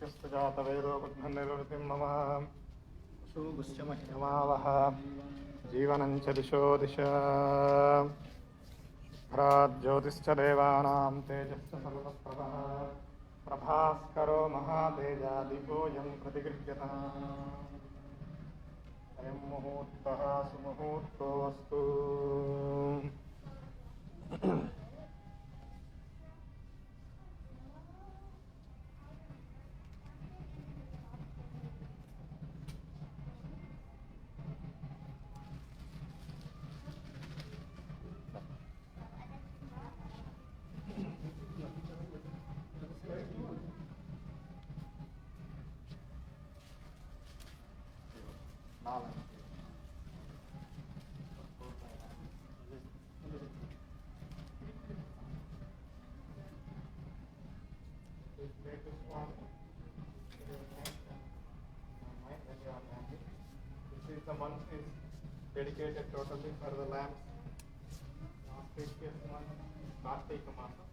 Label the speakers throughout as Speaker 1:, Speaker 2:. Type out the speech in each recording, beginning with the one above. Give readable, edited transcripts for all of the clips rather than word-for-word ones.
Speaker 1: यस्य जातवेदोपघ्ननिर्वृतिं मम शोभुश्च मह्यमावह जीवनं च दिशो दिश शुभ्राज्योतिश्च देवानां तेजश्च सर्वप्रभः प्रभास्करो महातेजादिकोऽयं प्रतिगृह्यताम् अयं मुहूर्तः सुमुहूर्तोऽस्तु। The month is dedicated totally for the lambs. Auspicious month, Kartika Masa.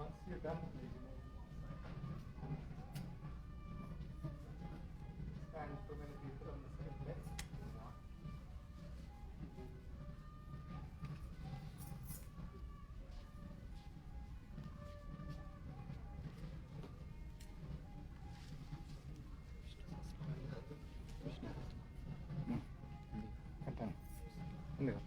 Speaker 1: Once you're done, please stand too many people on the same place. Continue.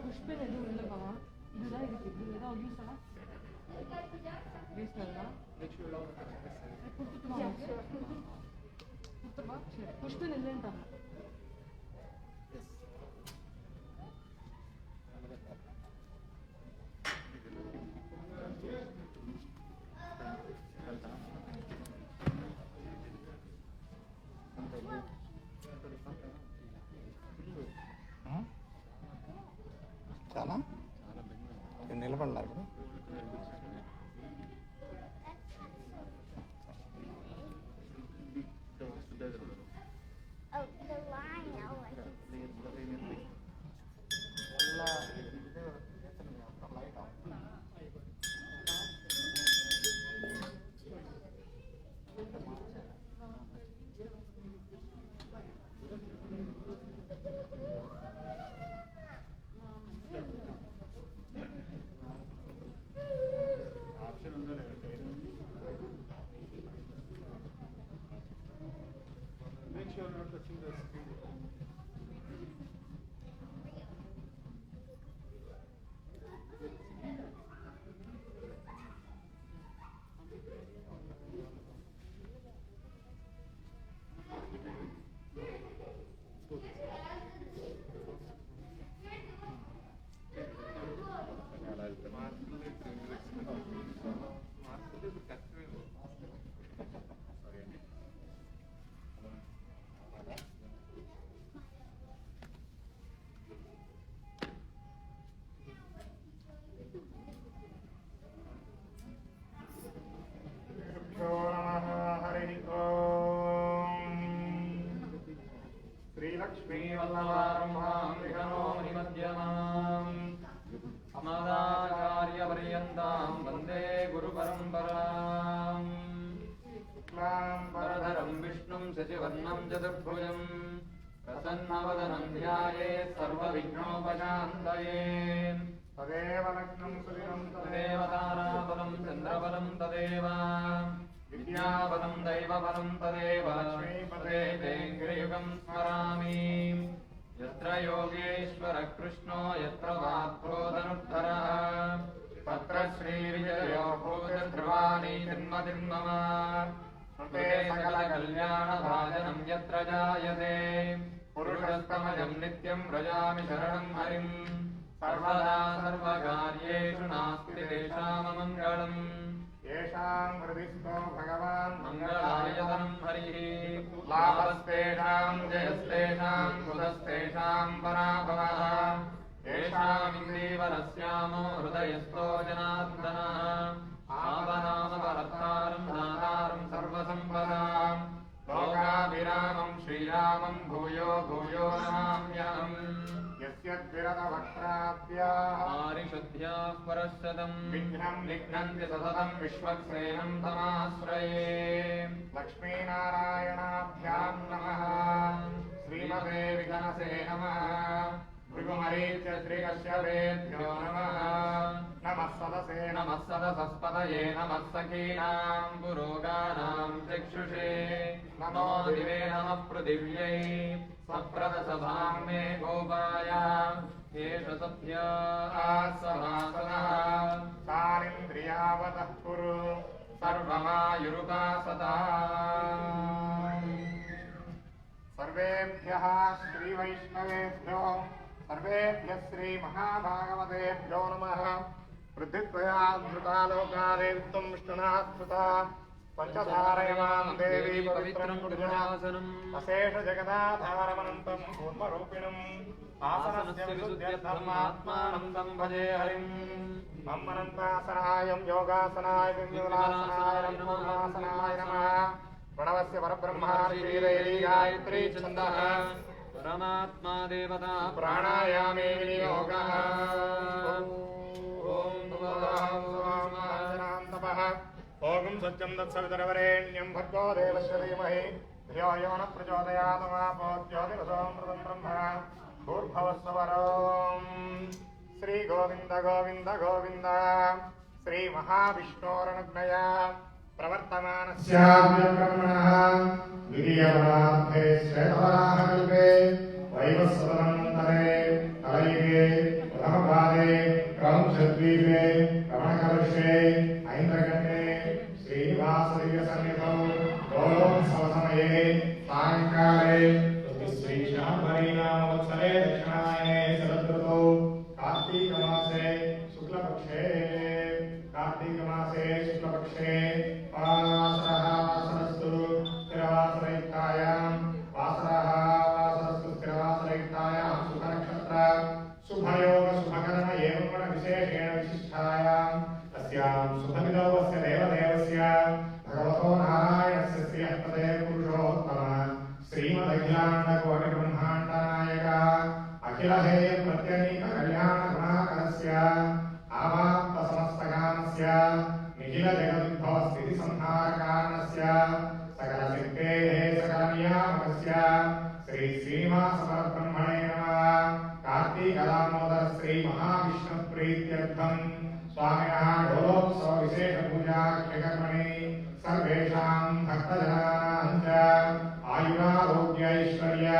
Speaker 2: Pushpan எதுவும் இல்லைப்பா. இதுதான் இருக்கு. இது ஏதாவது யூஸ் ஆனால் யூஸ் பண்ணலாம். கொடுத்துட்டுமா கொடுத்துருவா. சரி, புஷ்பன் இல்லைன்ட்டாங்க.
Speaker 3: చాలా నిలబడలేదు ఇప్పుడు.
Speaker 4: अस्मदाचार्यपर्यन्तां वन्दे गुरुपरम्पराम्। वरदरं विष्णुं शशिवर्णं चतुर्भुजं प्रसन्नवदनं ध्यायेत् सर्वविघ्नोपशान्तये।
Speaker 1: तदेव लग्नं सुदिनं
Speaker 4: तदेव ताराबलं चन्द्रबलं तदेव विद्याबलं दैवबलं तदेव लक्ष्मीपदे तेङ्ग्रियुगं स्मरामि। यत्र योगेश्वर कृष्णो यत्र वाक्प्रोदनुद्धरः तत्र श्रीविजयो भूतध्रुवाणि जन्मतिर्मम। कृते सकलकल्याणभाजनं यत्र जायते पुरुषस्तमजं नित्यं व्रजामि शरणं हरिं। सर्वदा सर्वकार्येषु नास्ति तेषाममङ्गलम्।
Speaker 1: येषां हृदिस्थो भगवान्
Speaker 4: मङ्गलायतनं हरिः।
Speaker 1: लाभस्तेषां जयस्तेषां कुतस्तेषां पराभवः। येषामिन्द्रीवरस्यामो हृदयस्थो जनार्दनः। आपनामपरत्तारं दातारं सर्वसम्पदां लोकाभिरामं श्रीरामं भूयो भूयो नमाम्यहम्। यस्यद्विरतवक्त्राद्याः
Speaker 4: आरिशुद्ध्याः परशतं
Speaker 1: विघ्नं
Speaker 4: निघ्नन्ति सततं विश्वक्सेनं तमाश्रये।
Speaker 1: लक्ष्मीनारायणाभ्यां नमः। श्रीमते विघ्नसे नमः। भृगुमरीच्य श्रीकश्यपेभ्यो नमः। नमः सदसे
Speaker 4: नमः सदसस्पतये नमः सखीनां पुरोगानां चक्षुषे। नमो दिवे नमः पृथिव्यै सप्रदसभां मे गोपाय। एष सत्याः समासनः
Speaker 1: तारिन्द्रियावतः कुरु
Speaker 4: सर्वमायुरुपासता
Speaker 1: सर्वेभ्यः श्रीवैष्णवेभ्यो सर्वेभ्यः श्रीमहाभागवतेभ्यो नमः। वृद्धित्वया धृतालोकादेवित्वं विष्णुनाथृता पंचधारयमां देवी पवित्रं पुरुषासनम् अशेषजगदाधारमनन्तं कूर्मरूपिणम् आसनस्य विशुद्ध्यर्थमात्मानं भजे हरिम्। मम अनन्तासनायं योगासनाय विमलासनाय नमोऽसनाय नमः। प्रणवस्य परब्रह्मा श्रीरैली गायत्री छन्दः
Speaker 4: परमात्मा देवता
Speaker 1: प्राणायामे विनियोगः। ओम सत्यं तत्सवितुर्वरेण्यं भर्गो देवस्य धीमहि धियो यो नः प्रचोदयात् मापो ज्योतिरसोऽमृतं ब्रह्म भूर्भुवस्सुवरों। श्री गोविंद गोविंद गोविंद श्री महाविष्णोरनुज्ञया प्रवर्तमानस्याद्यब्रह्मणः द्वितीयपदार्थे श्वेतवराहकल्पे वैवस्वतमन्तरे कलयुगे प्रथमपादे क्रौंचद्वीपे रमणकलुषे ऐन्द्रगण्ये श्रीनिवासदिव्यसन्निधौ दोलोत्सवसमये सायङ्काले श्रीशाम्भरीनामवत्सरे दक्षिणायने शरदृतौ कार्तीकमासे शुक्लपक्षे वासरः वासरस्तु स्थिरवासरयुक्तायां वासरस्तु स्थिरवासरयुक्तायां सुखनक्षत्र शुभयोग शुभकरण एवं गुणविशेषेण विशिष्टायां तस्यां सुखविदौ अस्य देवदेवस्य भगवतो नारायणस्य श्रियःपदे पुरुषोत्तम श्रीमदखिलाण्डकोटिब्रह्माण्डनायक अखिलहेय प्रत्यनीक कल्याणगुणाकरस्य आवाप्तसमस्तकामस्य निखिलजगदुद्भवस्थितिसंहारकारणस्य सकलसिद्धेः सकलनियामकस्य श्रीश्रीनिवासपरब्रह्मणे नमः। कार्तीकदामोदर श्रीमहाविष्णुप्रीत्यर्थं स्वामिनः डोलोत्सवविशेषपूजाख्यकर्मणि सर्वेषां भक्तजनानां च आयुरारोग्यैश्वर्य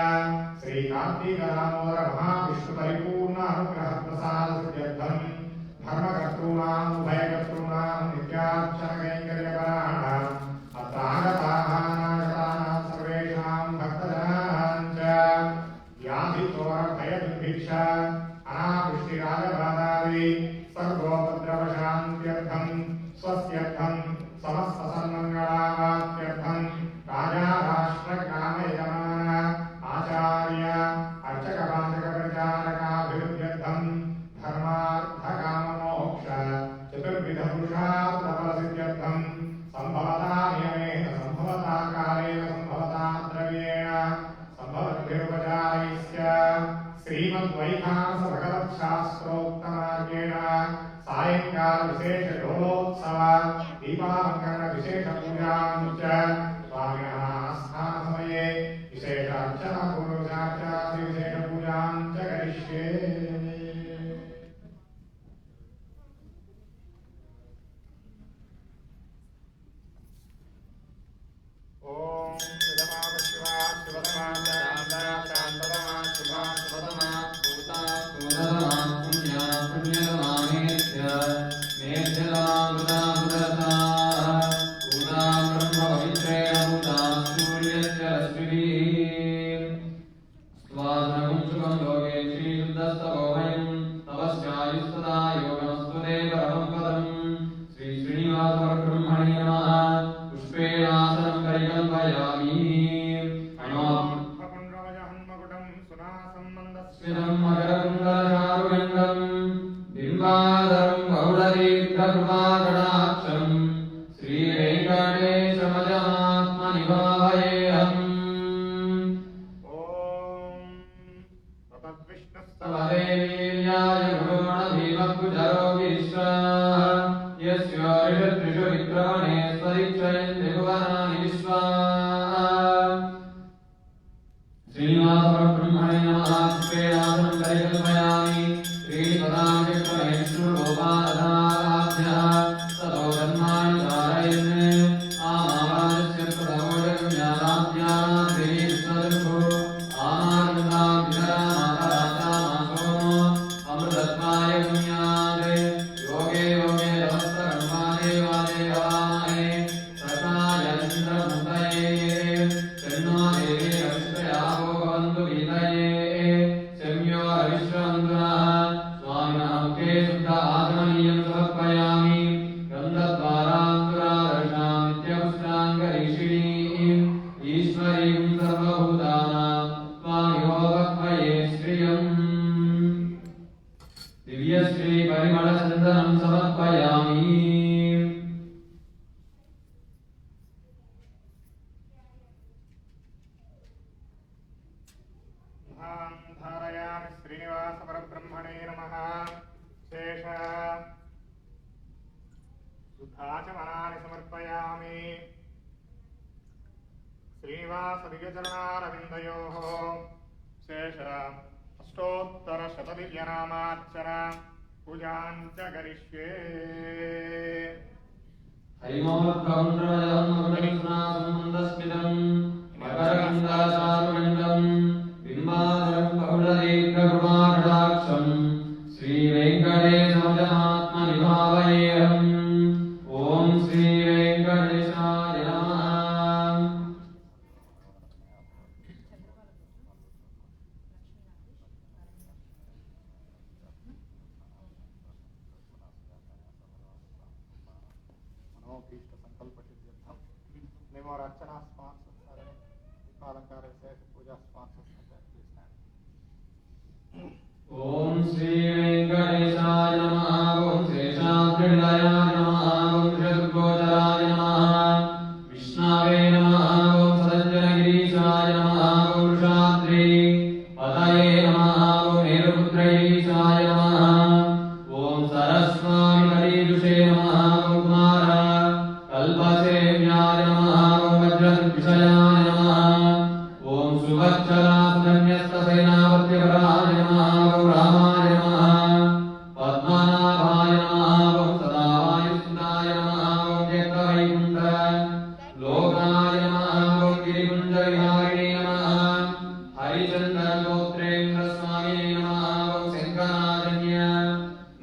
Speaker 1: श्रीकार्तीकदामोदर महाविष्णुपरिपूर्ण अनुग्रहप्रसादसिद्ध्यर्थं धर्मकर्तॄणाम् उभयकर्तॄणां नित्यार्चनकैङ्कर्यपराणाम् अत्र आगताः नागतानां सर्वेषां भक्तजनानां च व्याधिचोरभयदुर्भिक्ष अनावृष्टिराजबाधादि सर्वोपद्रवशान्त्यर्थं स्वस्त्यर्थं समस्तसन्मङ्गलावाप्त्यर्थं राजा राष्ट्रग्रामयजमान आचार्य अर्चकवाचकप्रचारकाभिवृद्ध्यर्थं धर्मार्थकाममोक्ष चतुर्विधपुरुषार्थफलसिद्ध्यर्थं सम्भवता नियमेन सम्भवता कालेन सम्भवता द्रव्येण सम्भवद्भिरुपचारैश्च श्रीमद्वैखानसभगवत्शास्त्रोक्तमार्गेण सायङ्कालविशेषडोलोत्सव दीपालङ्करणविशेषपूजां च स्वामिनः आस्थानसमये विशेषार्चनापूर्वकार्चादिविशेषपूजां च करिष्ये। ओम नमः शिवाय शिवतमा शुभा शुभतमा भूता
Speaker 4: पुण्या पुण्यतमामेत्य मेध्यलामृतामृतता पूता ब्रह्मपवित्रेण पूता सूर्यस्य रश्मिभिः स्वाधनं सुखं लोके श्रीशुद्धस्तवोभयं तपस्यायुस्तदा योगमस्तु ते परमं पदम्। श्रीश्रीनिवासपरब्रह्मणे नमः। पुष्पेणासनं परिकल्पयामि। स्मितं मकरकुण्डलचारुगण्डं बिम्बाधरं बहुलदीर्घकृपाकटाक्षं श्रीवेङ्कटेशमजमात्मनिभावयेऽहम्। तवदेवीर्याय भ्रूणभीमकुचरोगिश्वाः यस्य ऋषत्रिषु विक्रमणे स्वरिक्षयन्ति भुवनानि विश्वा। श्रीनिवासपरब्रह्मणे नमः। पुष्पेणासनं परिकल्पयामि। त्रीणिपदानि चक्रमे विष्णुरूपाधाराभ्यः ततो जन्मानि धारयन् आमावास्य प्रथमोजन्यादाभ्यां श्रीकृष्णदर्भो आमानन्दाभ्यरा मातराता मासो
Speaker 1: शुद्धाचमनानि समर्पयामि श्रीवासदिव्यचरणारविन्दयोः शेष अष्टोत्तरशतदिव्यनामार्चन पूजां च करिष्ये
Speaker 4: हरिमोत्कौण्ड्रमयं मकरकन्दाचारुमण्डलं बिम्बाधरं बहुलदीर्घकृपाकटाक्षं श्रीवेङ्कटेशमजमात्मनिभावयेऽहम् ॐ श्रीवेङ्कटेशाय नमः।
Speaker 1: मनोभीष्ट संकल्प सिद्ध्यर्थम निमोर अर्चना स्पॉन्सर्स दीपालंकार विशेष पूजा स्पॉन्सर्स
Speaker 4: ओम श्री वेंकटेशाय नमः। ओम शेषाद्रिनिलयाय नमः। ओम षड्गोचराय नमः। विष्णवे नमः। ओम सदज्जनगिरीशाय नमः। ओम वृषाद्रि पतये नमः। ओम मेरुपुत्रैशाय नमः। ओम सरस्वामि करीजुषे नमः। ओम कुमार कल्पसेव्याय नमः। ओम वज्रविषयाय नमः। ओम सुवत्सलासन्यस्तसेनापत्यपराय नमः। ओम रामाय नमः। पद्मनाभाय नमः। ओम सदावायुसुताय नमः। ओम जगवैकुण्ठ लोकाय नमः। ओम गिरिकुण्डविहारिणे नमः। हरिचन्द्रगोत्रेन्द्रस्वामिने नमः। ओम शङ्कराचार्य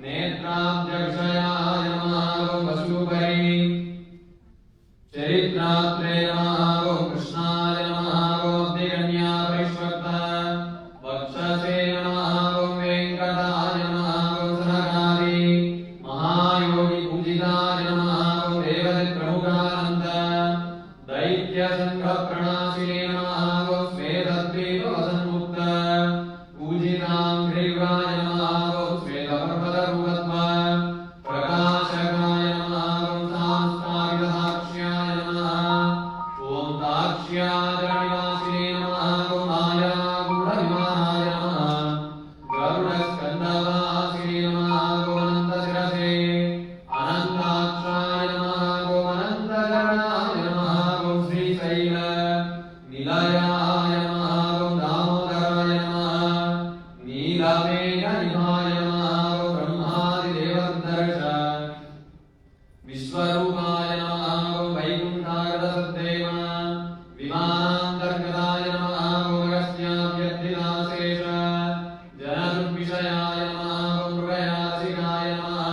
Speaker 4: नेत्राब्जविषयाय नमः। ओम वसुपरि चरित्रात्रे नमः। ओम कृष्णाय नमः। ओम अब्धिकन्या परिष्वक्त वक्षसे नमः। ओम वेङ्कटाय नमः। ओम सनकादि महायोगी पूजिताय नमः। ओम देवति प्रमुखानन्द दैत्य संघ प्रणाशिने नमः। ओम श्वेतद्वीप वसन्मुक्त पूजितां ग्रीवाय नमः। ओम श्वेतपर्वतरूपत्व प्रकाशकाय नमः। ओम सांस्थापितसाक्ष्याय नमः। ओम दाक्ष्याद्रनिवासिने नमः। ओम मायागूढविमानाय नमः। गरुडस्कन्दवासिने नमः। ओम अनन्तशिरसे अनन्ताक्षाय नमः। ओम अनन्तचरणाय नमः। ओम श्रीशैल निलयाय नमः। ओम दामोदराय नमः। नीलमेघनिभाय नमः। ओम ब्रह्मादिदेवदर्श विश्वरूपाय नमः। ओम वैकुण्ठागतसद्देव विमानान्तर्गताय नमः। ओम अगस्त्याभ्यर्थिताशेष जनदुर्विषयाय नमः। ओम मृगयासिकाय नमः।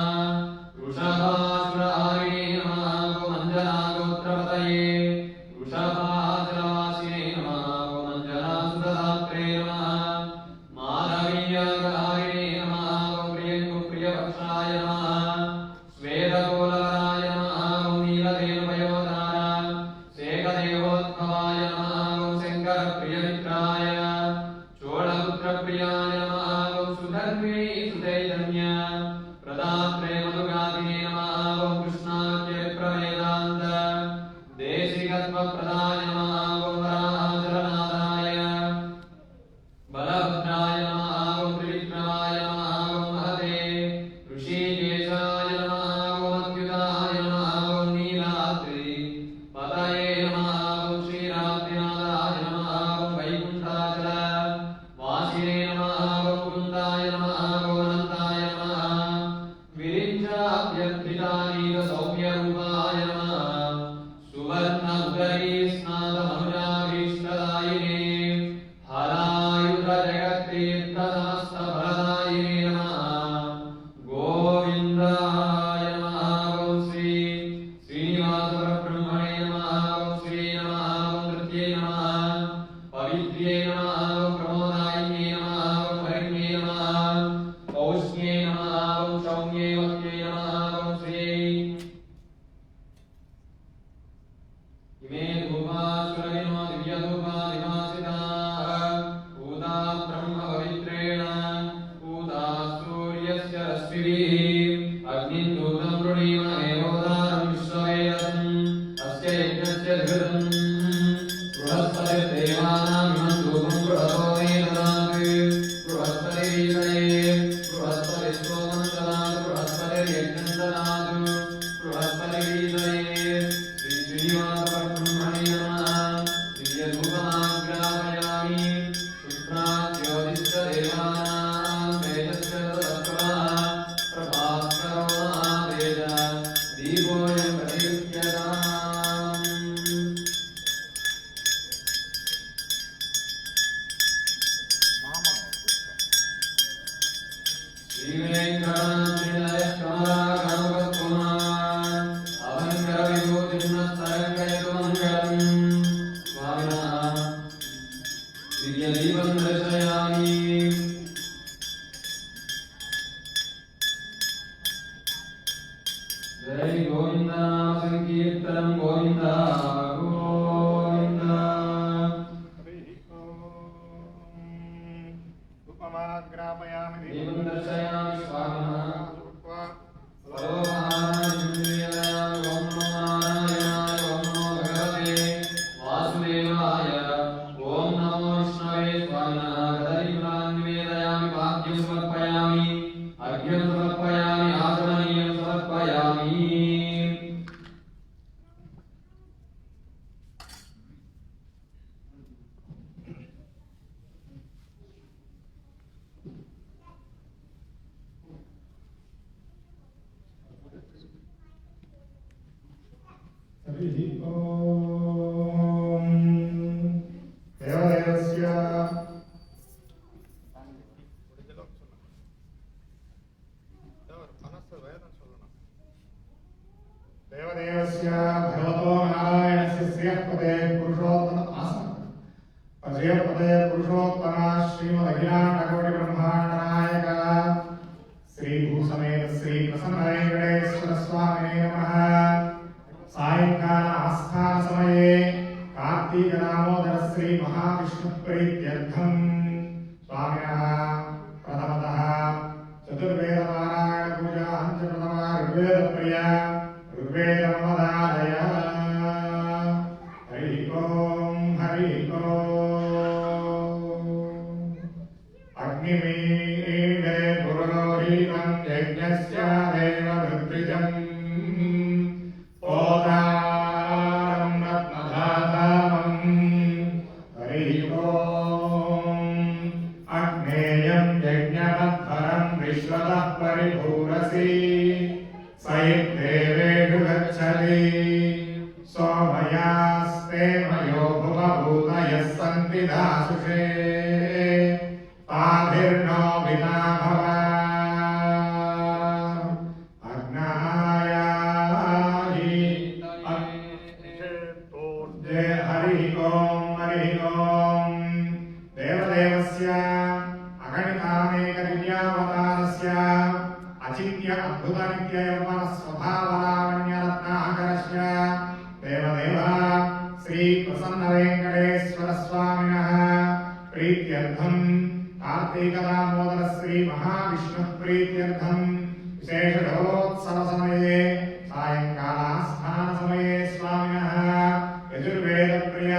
Speaker 4: वृषभासुरहारिणे नमः। ओम अञ्जनागोत्रपतये वृषभाचलवासिने नमः। ओम अञ्जनासुतदात्रे नमः। माधवीयहारिणे नमः। ओम प्रियङ्गुप्रियवक्षाय नमः। श्वेतकोलवराय नमः। ओम नीलदेवपयोधार शेखदेवोद्भवाय नमः। ओम शङ्करप्रियमित्राय चोळपुत्रप्रियाय नमः। ओम सुधर्मे सुचैतन्य प्रदात्रे मधुगादिने नमः। ओम कृष्णाख्यप्रवेदान्त देशिकत्वप्रदाय नमः। ओम वराहचलनादाय बलभद्राय नमः। ओम त्रिविक्रमाय नमः। ओम महते ऋषिकेशाय नमः। ओम अच्युताय नमः। ओम नीलाद्रि पतये नमः। ओम श्रीरात्रिनाथाय नमः। ओम वैकुण्ठाचल वासिने नमः। ओम मुकुन्दाय नमः। ओम अनन्ताय नमः। विरिञ्चाभ्यर्थितानीतसौम्यरूपाय नमः। सुवर्णमुदरीस्नातमनुजाभीष्टदायिने हलायुधजगत्तीर्थसमस्तफलदायिने नमः। गोविन्दाय नमः। ओम श्री श्रीनिवासपरब्रह्मणे नमः। ओम श्री नमः। ओम नृत्ये नमः। पवित्र्ये नमः। ओम प्रमोदायिने नमः। ओम हरिण्ये नमः। पौष्ण्ये नमः। ओम सौम्ये वक्ये नमः। ओम श्री इमे धूपासुरविनो दिव्यधूपादिवासिताः पूता ब्रह्मपवित्रेण पूता सूर्यस्य रश्मिभिः अग्निं दूतं वृणीमहे होतारं विश्ववेदम् अस्य यज्ञस्य धृतं बृहस्पतिर्देवानामिमं धूपं बृहतो मे ददातु बृहस्पतिरीशये बृहस्पतिस्तोमं ददातु बृहस्पतिर्यज्ञं ददातु बृहस्पतिः जय गोविंद संकीर्तनं गोविंद गोविंद
Speaker 1: उपमाग्रापयामि
Speaker 4: दीपं दर्शयामि स्वामिनः
Speaker 1: देवदेवस्य भगवतो नारायणस्य श्रियःपदे पुरुषोत्तम श्रीमदखिलाण्डकोटिब्रह्माण्डनायक श्रीभूसमेत श्रीप्रसन्नवेङ्कटेश्वर स्वामिने नमः। सायंकाल आस्थान समये कार्तीक दामोदर श्री महाविष्णुप्रीत्यर्थं स्वामिनः प्रथमतः चतुर्वेद नारायण पूजा च प्रथमा ऋग्वेद प्रिया ऋग्वेदमदादय हरि ओम अग्निमीडे पुरोहितं यज्ञस्य देववृत्तिजम् ओदारं रत्नधातमम् हरि ओम अग्नेयं यज्ञमध्वरं विश्वतः परिभूरसि सैदेवेषु गच्छति सोमयास्ते मयो भुवभूतयः सन्ति दासुषे ताभिर्नो विना भव अग्नायाहि हरि ओम देवदेवस्य अगणितानेकदिव्यावतारस्य अचिन्त्य अद्भुतनित्ययौवन स्वभावलावण्यरत्नाकरस्य देवदेवः श्रीप्रसन्नवेङ्कटेश्वर स्वामिनः प्रीत्यर्थं कार्तीकदामोदर श्री महाविष्णुः प्रीत्यर्थं विशेषढोलोत्सवसमये सायंकालास्थानसमये स्वामिनः यजुर्वेदप्रिय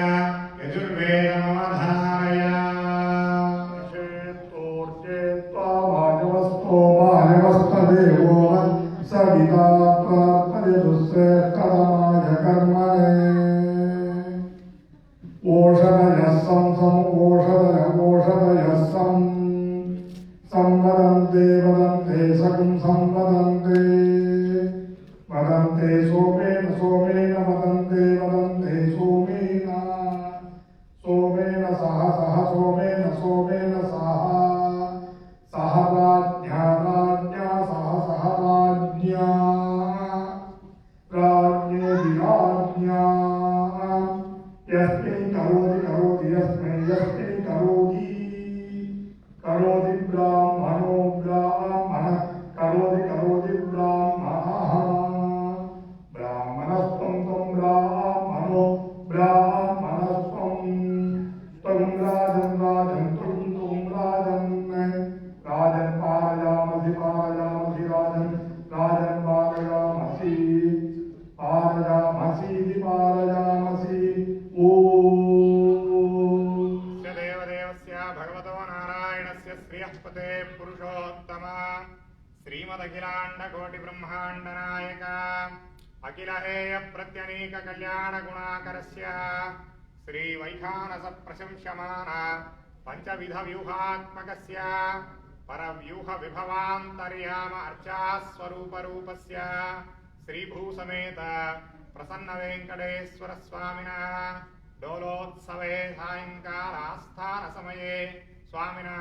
Speaker 1: यजुर्वेदमवधारय
Speaker 5: देवो सविता प्रार्थयतुश्रेष्ठतमाय कर्मणे ओषधयः ओषधयः संवदन्ते वदन्ते सकुं संवदन्ते वदन्ते सोमेन सोमेन वदन्ते वदन्ते सोमेन सोमेन सह सह सोमेन सोमेन सह सह राज्ञा राज्ञा सह सह राज्ञा राज्ञेति राज्ञा यस्मै करोति करोति यस्मै यस्मै करोति करोति ब्राह्मणो ब्राह्मणः करोति करोति ब्राह्मणः ब्राह्मणस्त्वं त्वं ब्राह्मणो ब्राह्मणस्त्वं त्वं राजन् राजन् त्वं त्वं राजन् राजन् पारयामसि पारयामसि राजन् राजन् पारयामसि पारयामसीति पारयामसि
Speaker 1: देवदेवस्य भगवतो नारायणस्य श्रियःपते पुरुषोत्तम श्रीमदखिलाण्डकोटिब्रह्माण्डनायक अखिलहेय प्रत्यनीक कल्याणगुणाकरस्य श्रीवैखानसप्रशंस्यमान पञ्चविधव्यूहात्मकस्य परव्यूहविभवान्तर्याम अर्चास्वरूपरूपस्य श्रीभूसमेत प्रसन्न वेंकटेश्वर स्वामिनः डोलोत्सवे सायंकालास्थान समये स्वामिनः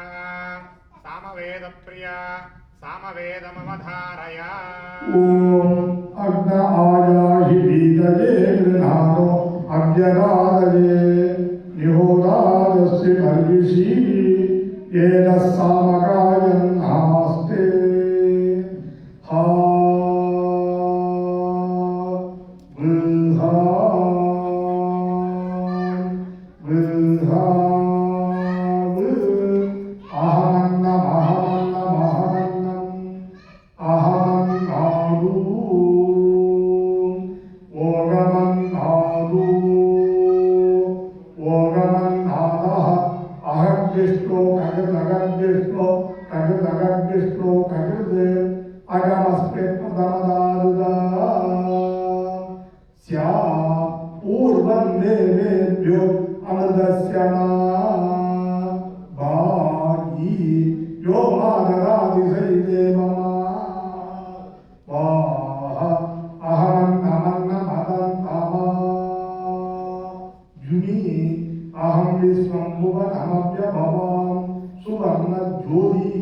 Speaker 1: सामवेद प्रिय सामवेदमवधारय।
Speaker 5: ओम अग्न आयाहि वीतये गृहाणो अव्यगादये निहोदादस्य मर्विषि येन सामकायं नास्ते हा पूर्वन्देवेभ्यो अमृतस्य भागी यो मादरादिशैदेवमा वाह अहमन्नमन्नमदन्तमा जुनि अहं विश्वं भुवनमभ्यभवां सुवर्णज्योतिः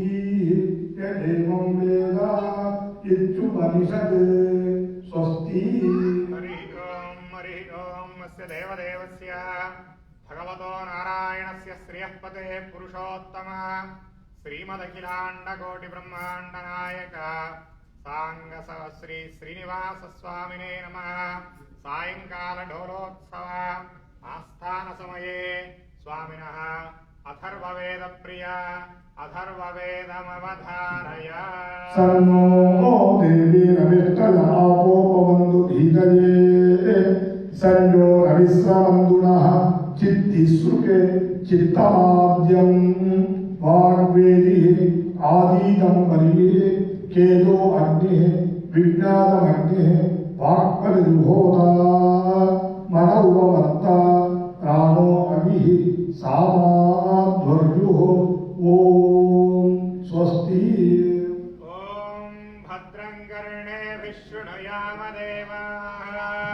Speaker 5: यदेवं वेद इत्युपनिषत् स्वस्ति।
Speaker 1: देवदेवस्य भगवतो नारायणस्य श्रियःपते पुरुषोत्तम श्रीमदखिलाण्डकोटिब्रह्माण्डनायक सांग श्री श्रीनिवास स्वामिने नमः। सायंकाल ढोलोत्सव आस्थान समये स्वामिनः अथर्ववेद प्रिय अथर्ववेदमवधारय।
Speaker 5: सर्वो देवी रविष्टलापोपवन्तु धीतये संयो रविस्रवन्दुनः चित्तिसृके चित्तमाद्यं वाग्वेदिः आदीतं वरिः केदो अग्निः विज्ञातमग्निः वाक्परिजुहोता मनौवमत्ता रामो अभिः सामाध्वर्युः ॐ स्वस्ति।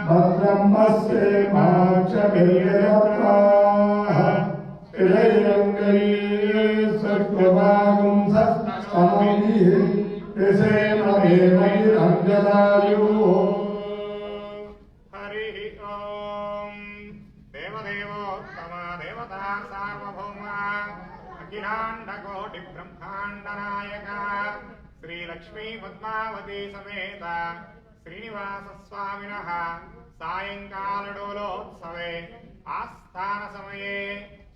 Speaker 5: भद्रं पश्येमाक्षभिर्यजत्राः स्थिरैरङ्गैः सत्त्वभागं सत्समैः त्रिसेमदेवैरञ्जदायुः।
Speaker 1: हरिः ॐ देवदेवोत्तम देवता सार्वभौम अखिलाण्डकोटिब्रह्माण्डनायक श्रीलक्ष्मी पद्मावती समेत श्रीनिवास स्वामिनः सायंकालडोलोत्सवे आस्थान समये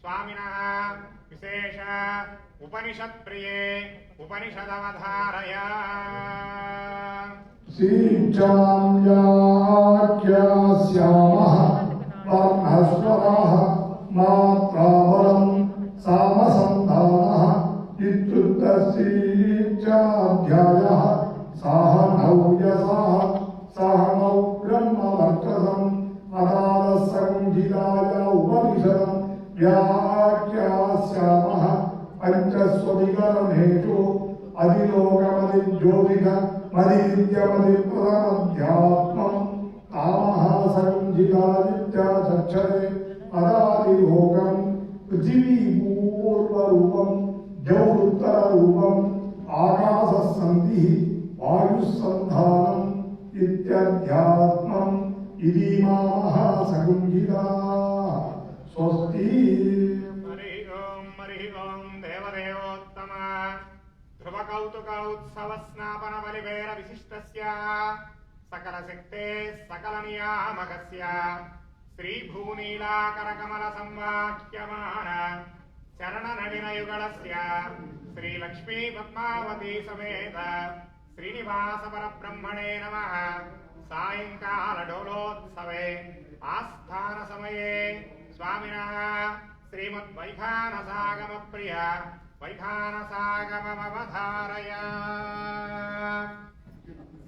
Speaker 1: स्वामिनः विशेष उपनिषद प्रिये उपनिषदवधारय।
Speaker 5: श्रीचाम्याख्यास्यामः वर्णस्वरः मात्रावरं सामसन्धानः इत्युक्तश्रीचाध्यायः सह नव्यसः सह नौ ब्रह्मवर्चसम् अनादसंहिताय उपनिषदं व्याख्यास्यामः पञ्चस्वविकरणेषु अधिलोकमधिज्योतिषमधिविद्यमधिप्रदमध्यात्मं तामः संहितादित्याचक्षते अदादिलोकं पृथिवीपूर्वरूपं जौरुत्तररूपम् आकाशसन्धिः वायुसन्धानम् इत्यध्यात्मम् इदीमाः संहिता स्वस्ति।
Speaker 1: हरिः ॐ देवदेवोत्तम ध्रुवकौतुक उत्सव स्नापन बलिवेर विशिष्टस्य सकलशक्ते सकलनियामकस्य श्रीभूनीलाकरकमल संवाक्यमान चरणनलिनयुगलस्य श्रीलक्ष्मी पद्मावती समेत श्रीनिवास परब्रह्मणे नमः। सायंकालडोलोत्सवे आस्थान समये स्वामिनः श्रीमद्वैखानसागम प्रिय वैखानसागममवधारय।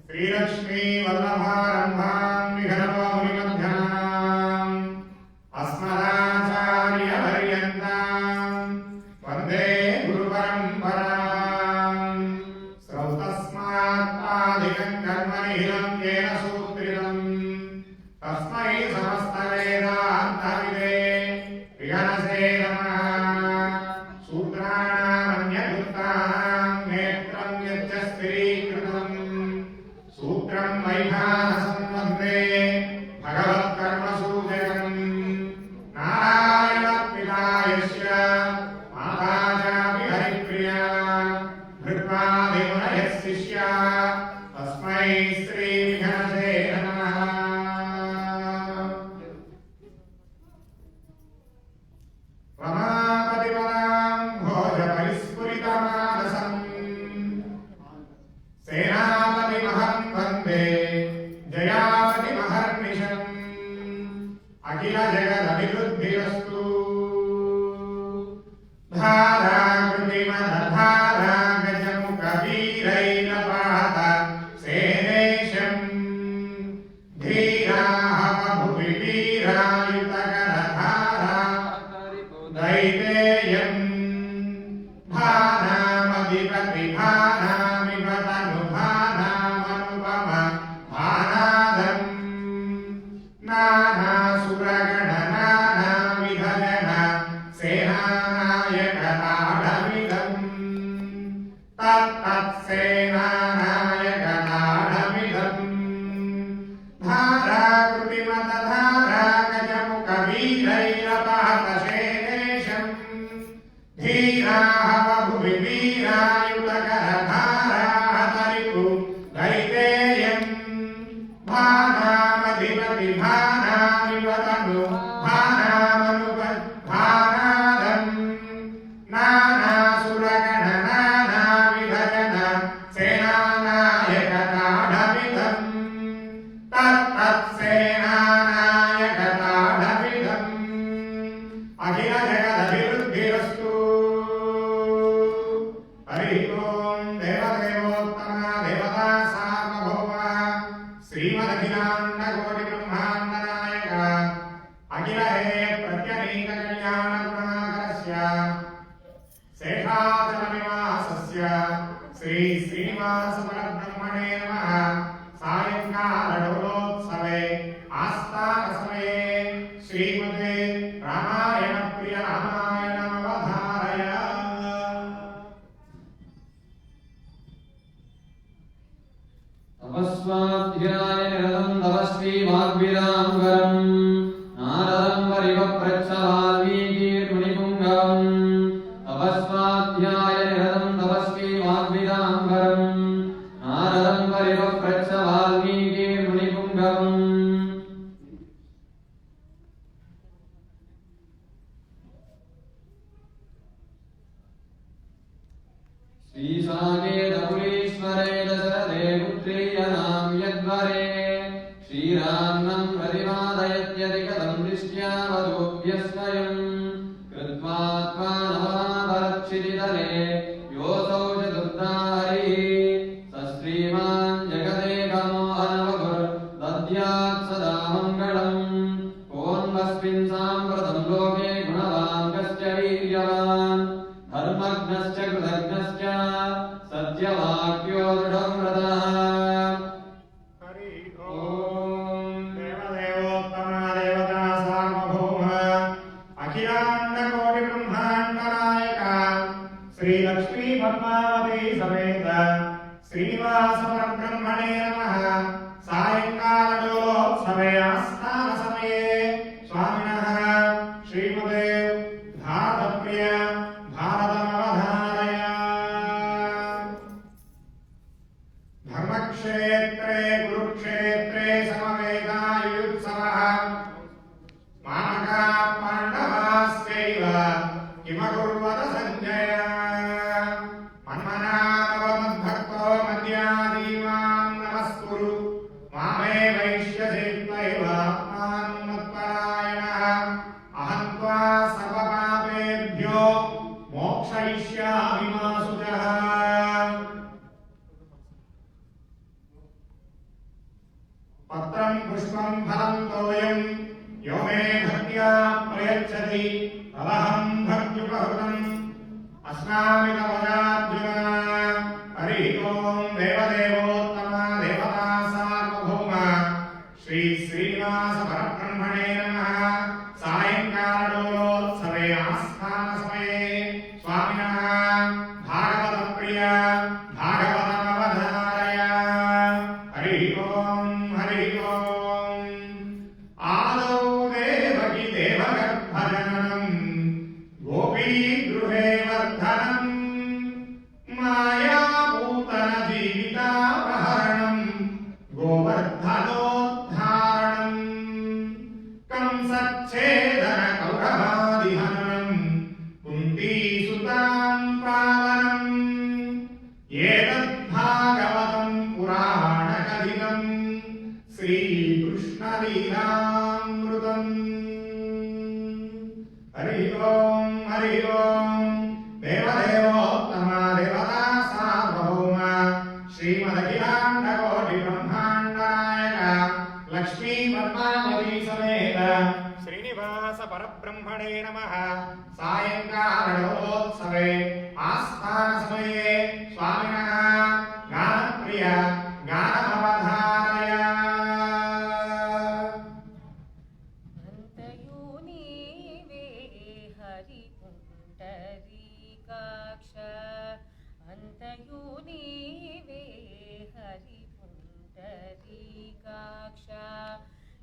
Speaker 1: श्रीलक्ष्मी वल्लभारम्भां विघ्नमोहिमध्याम् अस्मदाचार्यपर्यन्तां वन्दे गुरुपरम्पराम्। स्रौतस्मात् पादिकं कर्मनिहिलं येन तस्मै समस्तवेदान्तविदे विगणसे नमः। सूत्राणामन्यभूतानां नेत्रं यच्च स्थिरीकृतं सूत्रं वैखानसम्बन्धे भगवत्कर्मसूचकम् नारायणपिता यस्य माता चापि हरिप्रिया भृत्वादिमुनयः शिष्या तस्मै श्रीविघ्नसे नमः। रमापतिपदां भोजपरिस्फुरितमानसम् सेनापतिमहं वन्दे जयापतिमहर्निशम् अखिलजगदभिवृद्धिरस्तु। धाराकृतिमधारा गजमुखवीरैरपात सेनेशम् धीराहवभुवि वीरायुतकरधारा दैतेयम् भानामधिपतिभानामिव तनुभानामनुपम भानादम् नानासुरगणनानाविधजन सेनानायकताडमिदम् तत्तत्सेनानायकताडमिदम् धाराकृतिमतधारा गजमुखवीरैरपहतशेषम् धीराहवभुवि वीरायुतकरधाराहतरिपु दैतेयम् भानामधिपतिभानामिव तनु भानामनुप भानादम् नानासुरगणनानाविधजन सेनानायकताडमिदम् तत्तत्सेनानायकताडमिदम् अखिलजगदभिवृद्धिरस्तु। हरिः ओं देवदेवोत्तमा देवता सार्वभौमा श्रीमदखिलाण्डकोटिब्रह्माण्डनायक अखिल हे प्रत्यनीककल्याणगुणाकरस्य शेषाचलनिवासस्य श्री श्रीनिवासपरब्रह्मणे नमः। सायंकालडोलोत्सवे आस्थानसमये श्रीमते रामायणप्रिय रामायणमवधारय।
Speaker 4: तपस्वाध्याय निरतं तपस्वी वाग्विदाम्बरम् नारदं परिवप्रच्छ वाल्मीकिर्मुनिपुङ्गवम्। तपस्वाध्याय निरतं तपस्वी वाग्विदाम्बरम् नारदं परिवप्रच्छ वाल्मीकिर्मुनिपुङ्गवम्। श्रीसाकेतपुरीश्वरे दशरथे पुत्रीयनां यद्वरे श्रीरान्नं प्रतिपादयत्यधिकतं दृष्ट्या वधूभ्यस्वयं कृत्वा त्वानवमाभरच्छिदितले योऽसौ चतुर्धा हरिः स श्रीमान् जगदेकमो अनवगुर्दद्यात् सदा मङ्गलम्। कोऽन्वस्मिन् साम्प्रतं लोके गुणवान् कश्च वीर्यवान् धर्मज्ञश्च कृतज्ञश्च सत्यवाक्यो दृढव्रतः।
Speaker 1: हरिः ओं देवदेवोत्तमा देवता सार्वभौमा अखिलाण्डकोटिब्रह्माण्डनायक श्रीलक्ष्मी पद्मावती समेत श्रीनिवासपरब्रह्मणे नमः। सायंकालडोलोत्सवे आस्थानसमये स्वामिनः श्रीमते भारतप्रिय भारतमवधारय। धर्मक्षेत्रे कुरुक्षेत्रे समवेतायुत्सवः मामकाः पाण्डवाश्चैव किमकुर्वत सञ्जय। मन्मनाभवमद्भक्तो मद्यादीमां नमस्कुरु मामे वैश्यसे त्वैव आत्मानं मत्परायणः। अहं त्वा सर्वपापेभ्यो मोक्षयिष्यामि मा शुचः। पत्रं पुष्पं फलं तोयं यो मे भक्त्या प्रयच्छति तदहं भक्त्युपहृतम् अस्नामि तवजार्जुन। हरिः ओं देवदेवोत्तमा देवता सार्वभौमा श्री श्रीनिवास परब्रह्मणे नमः सायंकालोत्सवे आस्थान समये स्वामिनः भागवत प्रिय भागवतमवधारय हरि ओम आदौ देवकी देवगर्भजननम् गोपी गृहे वर्धनम् मायापूतन जीवितापहरणम् गोवर्धनोद्धारणम् कंसच्छेदन कौरवादिहननम् कुन्तीसुताम् पावनम् एतद्भागवतम् पुराणकथितम् श्रीकृष्णलीलामृतम् हरि ओम देवदेवोत्तम देवता सार्वभौम श्रीमदखिलाण्डकोटि ब्रह्माण्ड नायक लक्ष्मी पद्मावती समेत श्रीनिवास परब्रह्मणे नमः सायंकालोत्सवे आस्थान समये स्वामिनः गानप्रिय गानमवधारय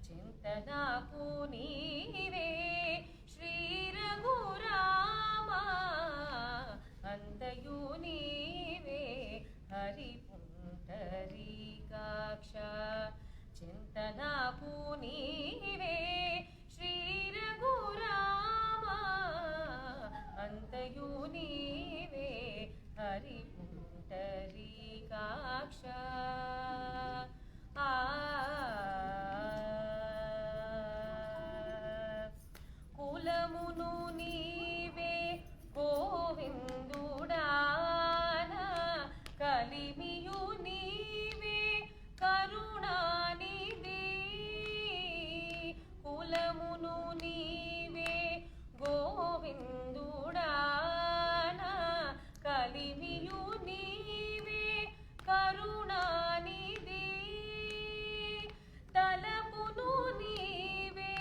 Speaker 6: చింతనాకు నీవే శ్రీ రఘురామ అంతయు నీవే హరి పుండరీకాక్ష చింతనాకు నీవే శ్రీ రఘురామ అంతయు నీవే హరి పుండరీకాక్ష కులమును నీవే గోవిందుడాన కలిమియు నీవే కరుణానిధి కులమును నీవే గోవిందుడాన కలిమియు నీవే కరుణానిధి తలపును నీవే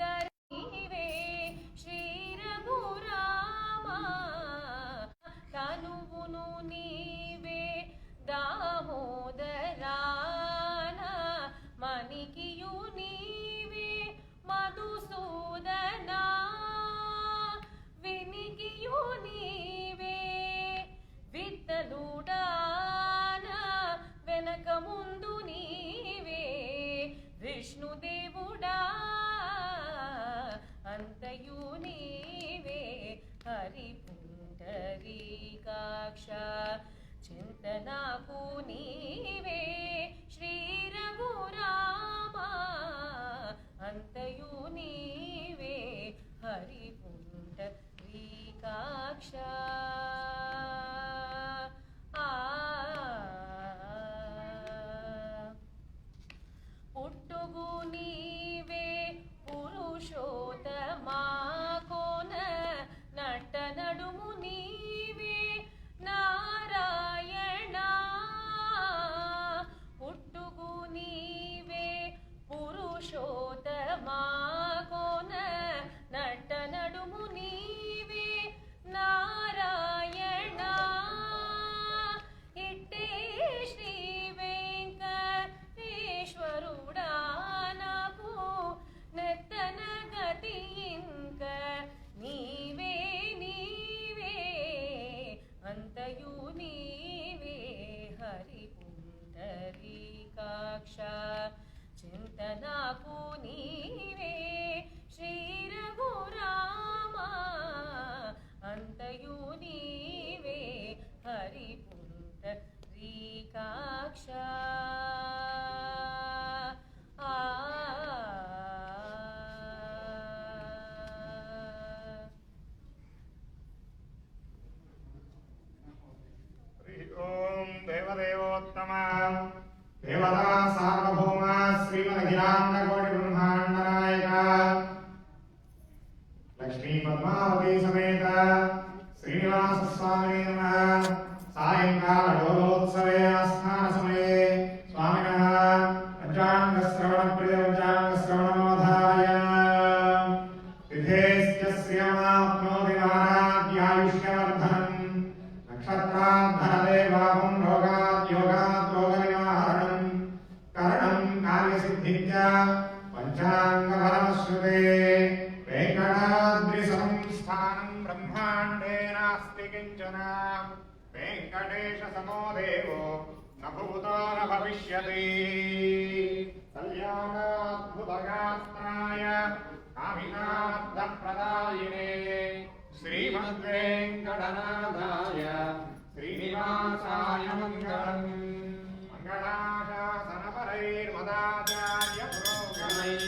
Speaker 6: దరివే శ్రీ రఘురామ తనువును నీవే దామోదరాన మణికియు నీవే మధుసూదనా వినికియు నీవే విత్తలుడాన వెనక ముందు నీవే విష్ణుదేవుడా అంతయు నీవే హరి పుండరీకాక్ష చింతనాకు నీవే శ్రీ రఘురామ అంతయు నీవే హరి పుండరీకాక్ష పుట్టుగు నీవే పురుషోత్తమా కోన నట్ట నడుము నీవే నారాయణ పుట్టుగు నీవే పురుషోత్తమా కోన నట్ట నడుము నీవే నారాయణ ఇట్టే శ్రీ వెంకటేశ్వరుడా నాకు నెత్తన గతి ఇంక నీవే నీవే అంతయు నీవే హరి పుండరీకాక్ష చింతనాకు నీవే శ్రీ రఘురామ అంతయు నీవే హరి పుండరీకాక్ష
Speaker 1: देवदेवोत्तम देवता सार्वभौम श्रीमदखिलाण्डकोटि ब्रह्माण्ड नायक लक्ष्मी पद्मावती समेत श्रीनिवास स्वामी नमः सायंकाल डोलोत्सवे आस्थान समये वेदाङ्गफलश्रुते वेङ्कटाद्रिसंस्थानं ब्रह्माण्डे नास्ति किञ्चन वेङ्कटेशसमो देवो न भूतो न भविष्यति कल्याणाद्भुतगात्राय कामिनार्थप्रदायिने श्रीमद्वेङ्कटनाथाय श्रीनिवासाय मङ्गलम् मङ्गलाशासनपरैर्मदाचार्य पुरोगमैः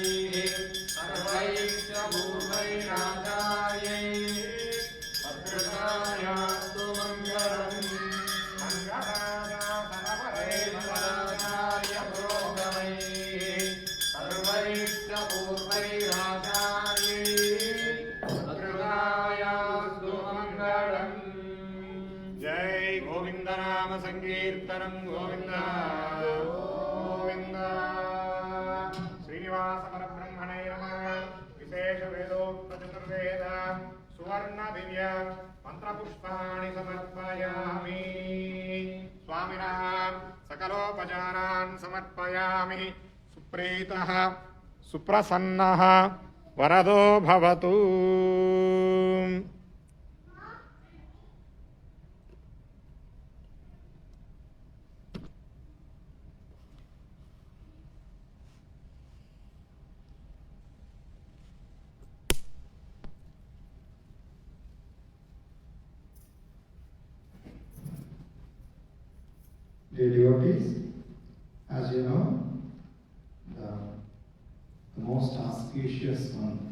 Speaker 1: सर्वैश्च पूर्वैराचार्यै भद्रकायास्तु मङ्गलम् मङ्गलाशासनपरैर्मदाचार्य पुरोगमैः सर्वैश्च पूर्वैराचार्यै भद्रकायास्तु मङ्गलम् जय गोविंद नाम संकीर्तनं गोविंद गोविंद श्रीनिवास परब्रह्मणे नमः विशेष वेदोक्त चतुर्वेद सुवर्ण दिव्य मंत्रपुष्पाणि समर्पयामि स्वामिनः सकलोपचारान् समर्पयामि सुप्रीतः सुप्रसन्नः वरदो भवतु।
Speaker 5: Dear devotees, as you know, the most auspicious month,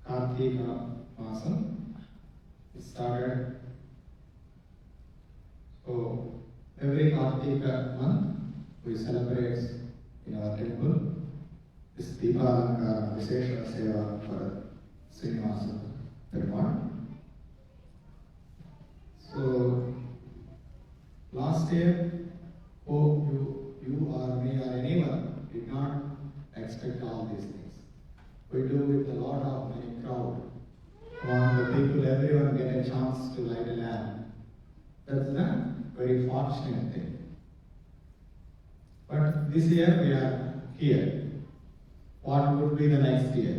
Speaker 5: Kartika Masam, is started. So every Kartika month we celebrate in our temple this Deepalankara Vishesha Seva for Srinivasa Perumal. So last year, you or me or anyone did not expect all these things. We do with a lot of many crowd. Among the people, everyone get a chance to light a lamp. That's a very fortunate thing. But this year we are here. What would be the next year?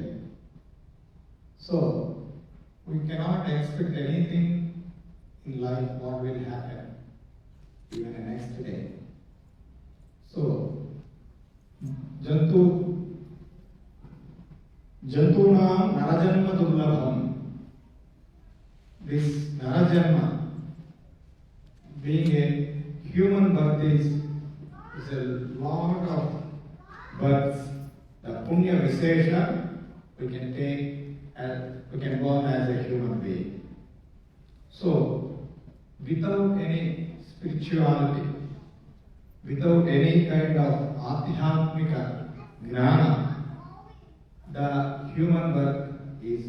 Speaker 5: So, we cannot expect anything in life what will happen even the next day. So, Jantuna Narajanma Durlabham. This Narajanma, being a human birth, is a lot of births. The Punya Vishesha we can take as we can born as a human being. So, without any spirituality, without any kind of Adhyatmika Gnana, the human birth is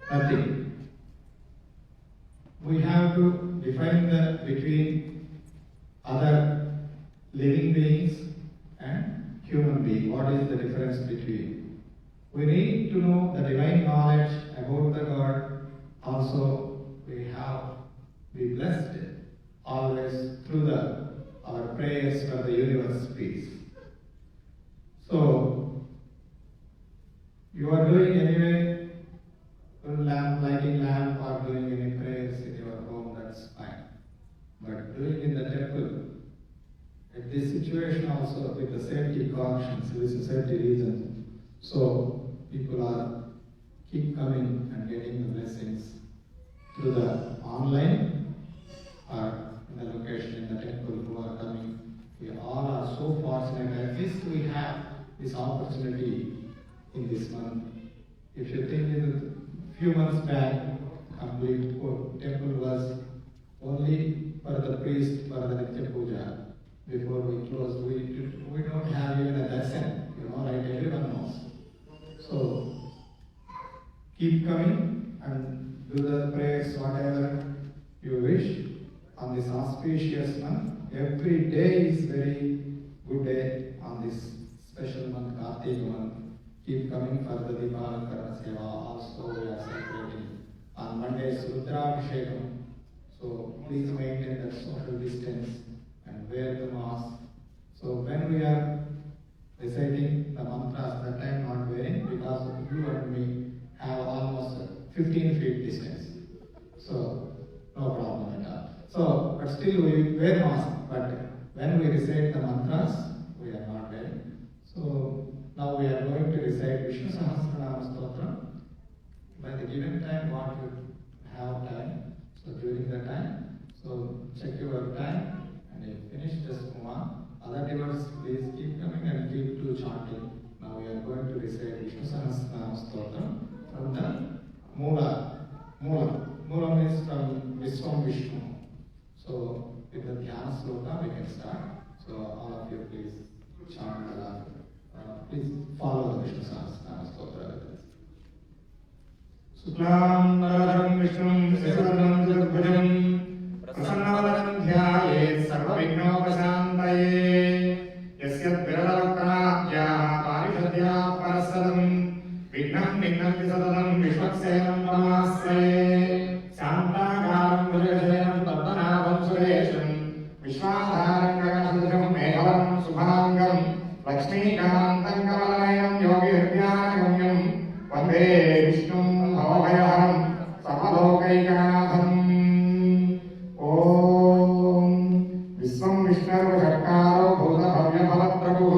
Speaker 5: nothing. We have to define between other living beings and human being. What is the difference between? We need to know the divine knowledge about the God. Also, we have to be blessed always through our prayers for the universe peace. So, you are doing anyway, lighting lamp or doing any prayers in your home, that's fine. But doing in the temple, at this situation also with the safety cautions, with the safety reasons, so people are keep coming and getting the blessings through the online or in the location in the temple who are coming. We all are so fortunate. At least we have this opportunity in this month. If you think in a few months back, complete temple was only for the priest for the Nitya Puja. Before we closed, we don't have even a lesson, right? Everyone knows. So keep coming and do the prayers, whatever you wish on this auspicious month. Every day is very good day on this special month, Kartika month. Keep coming for the Deepalankara Seva. Also, we are celebrating on Monday Rudrabhishekam. So please maintain that social distance and wear the mask. So when we are reciting the mantras that time not wearing, because you and me have almost 15 feet distance. So no problem at all. So, but still we wear mask, but when we recite the mantras, we are not wearing. So now we are going to recite Vishnu Sahasranama Stotra. By the given time, what you have time. So during the time, so check your time and you finish, just move on. Other devotees, please keep coming and keep to chanting. Now we are going to recite Vishnu Sahasranama Stotra from the Mula. Mula means from Visvam Vishnu. So with the Dhyana Sloka we can start. So all of you please chant along. Please follow the Vishnu Sahasranama Stotra with us.
Speaker 1: Suklam Naradharam Vishnum Sivadram Chaturbhujam Prasannavadhanam Dhyayet Sarvavignopasantaye Yasyat Viradavakkanadhyaha Parishadhya Parasadam Vignam Nignam Visadadam Vishwaksenam Namaslaye Santakaram Bhujagashayanam Padmanabham Suresham Vishwadharam Gaganasudham Meghalam Subhangam Lakshmíkantam Kamalanayam Yogi Hridyanagam Vande Vishnum Bhavabhayaharam Sarvadokaikanadham Om Visvam Vishnaru Shatkaro Bhuta Bhavya Bhavaprabhu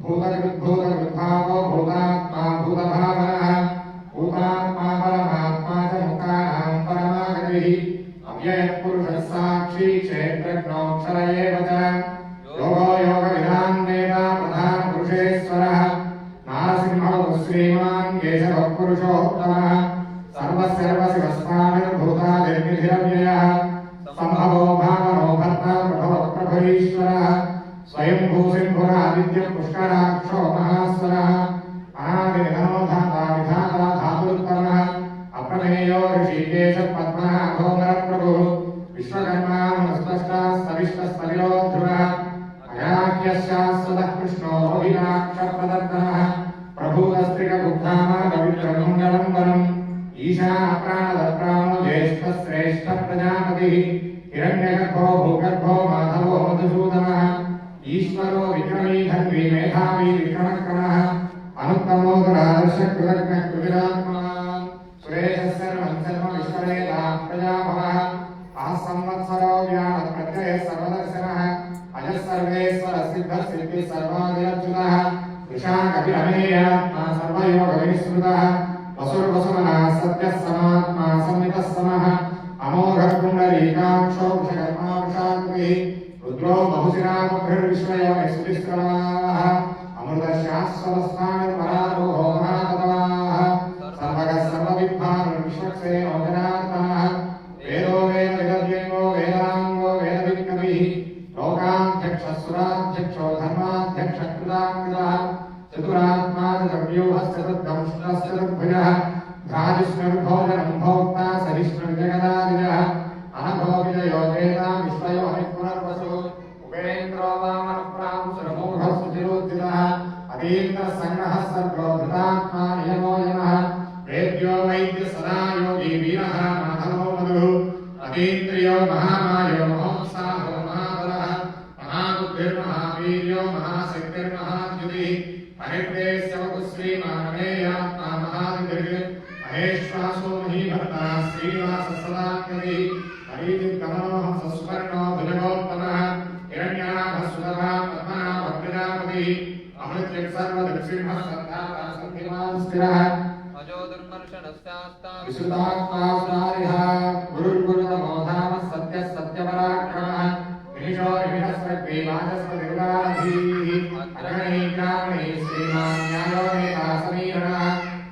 Speaker 1: Bhuta Gridbhava Bhutatma Bhuta Bhavana Bhutatma Paramatma Chamukanam Paramagati Avyayat Purusha Sakshi Kshetrajno Ksharayevata Yoga Yoga Vidhan Veda Pradhan Purusheswara Narasimha Sriman Kesava Purushottama Sarva Sarva Sivasvamir Bhuta Dirmidhiravyaya Sambhavo Bhavano Bharta Prabhava Prabhavishwara Swayam Bhusimbhura Aditya Pushkaraksho Mahaswara Anadinano Dhata Vidhata Dhaturuttama Aprameyo Rishikesha Padma Adhomara Prabhu Vishwakarma Manuspashta Savishta Savilo Dhruva Agarakyasya Krishno Rohinaksha Padattana Prabhudastrika Guptama Pavitramundam Varam Isha Prana Prano Jeshta Sreshta Prajapati Hiranyagarbho Bhugarbho Madhavo Madhusudana Ishvaro Vikrami Dhanvi Medhavi Vikramakrama Anuttamo Darsha Krudakna Krudiratma Suresha Sarvam Sarva Vishwareta Prajabhava Asamvatsaro Vyana Pratyaya Sarvadarsana Ajas Sarveswara Siddha Siddhi Sarvadiyarjuna Vishakabhirameya Sarva Yoga Vinisruta Vasur Vasumana Satya Samatma Samita Samaha Amogha Pundarikaksho Vishakarma Vishakri Rudro Bahusina Mabhir Vishwaya Esudiskaravaha Amruta Shasvadasthana Pararoho Mahatavaha Sarvaga Sarvavibhan Vishwakse Ojanatana Vedo Veda Vidadyengo Vedango Veda Vidkavihi Lokadhyaksha Suradhyaksho Dharmadhyaksha Kridakridaha Chaturatma Chaturvyuhasya Damshtasya Bhajishnar Bhojanam Bhokta Sarishnar Jagadadijaha Anabhovija Yojeta Vishwayo Haripunarvasu Ubendro Vamanapram Suramukha Sutiruddhitaha Adindra Sangraha Sargo Dhritatma Niyamo Yamaha Vedyo Vaidya Sada Yogi Viraha Madhavo Madhu Adindriyo Mahamayo Mahomsaho Mahabalaha Mahabuddhir Mahaviryo Mahasaktir Mahadyuti Paripdesya Vakusri Mahameyatma Mahadivir Maheshwaso Mahibharta Srivasa Sadakati Haridit Kamanoha Sasvarno Bhujagottama Hiranyanaha Sudava Padmana Bhakrajapati Amritrik Sarva Dakshimha Sandhata Sandhiman Stiraha Visuddhatma Sariha Guru Guru Namodhama Satya Satya Parakrama Nimisho Nimishasvakvi Vajasva Dirgadhi Agani Gramani Sriman Nyayo Neta Samirana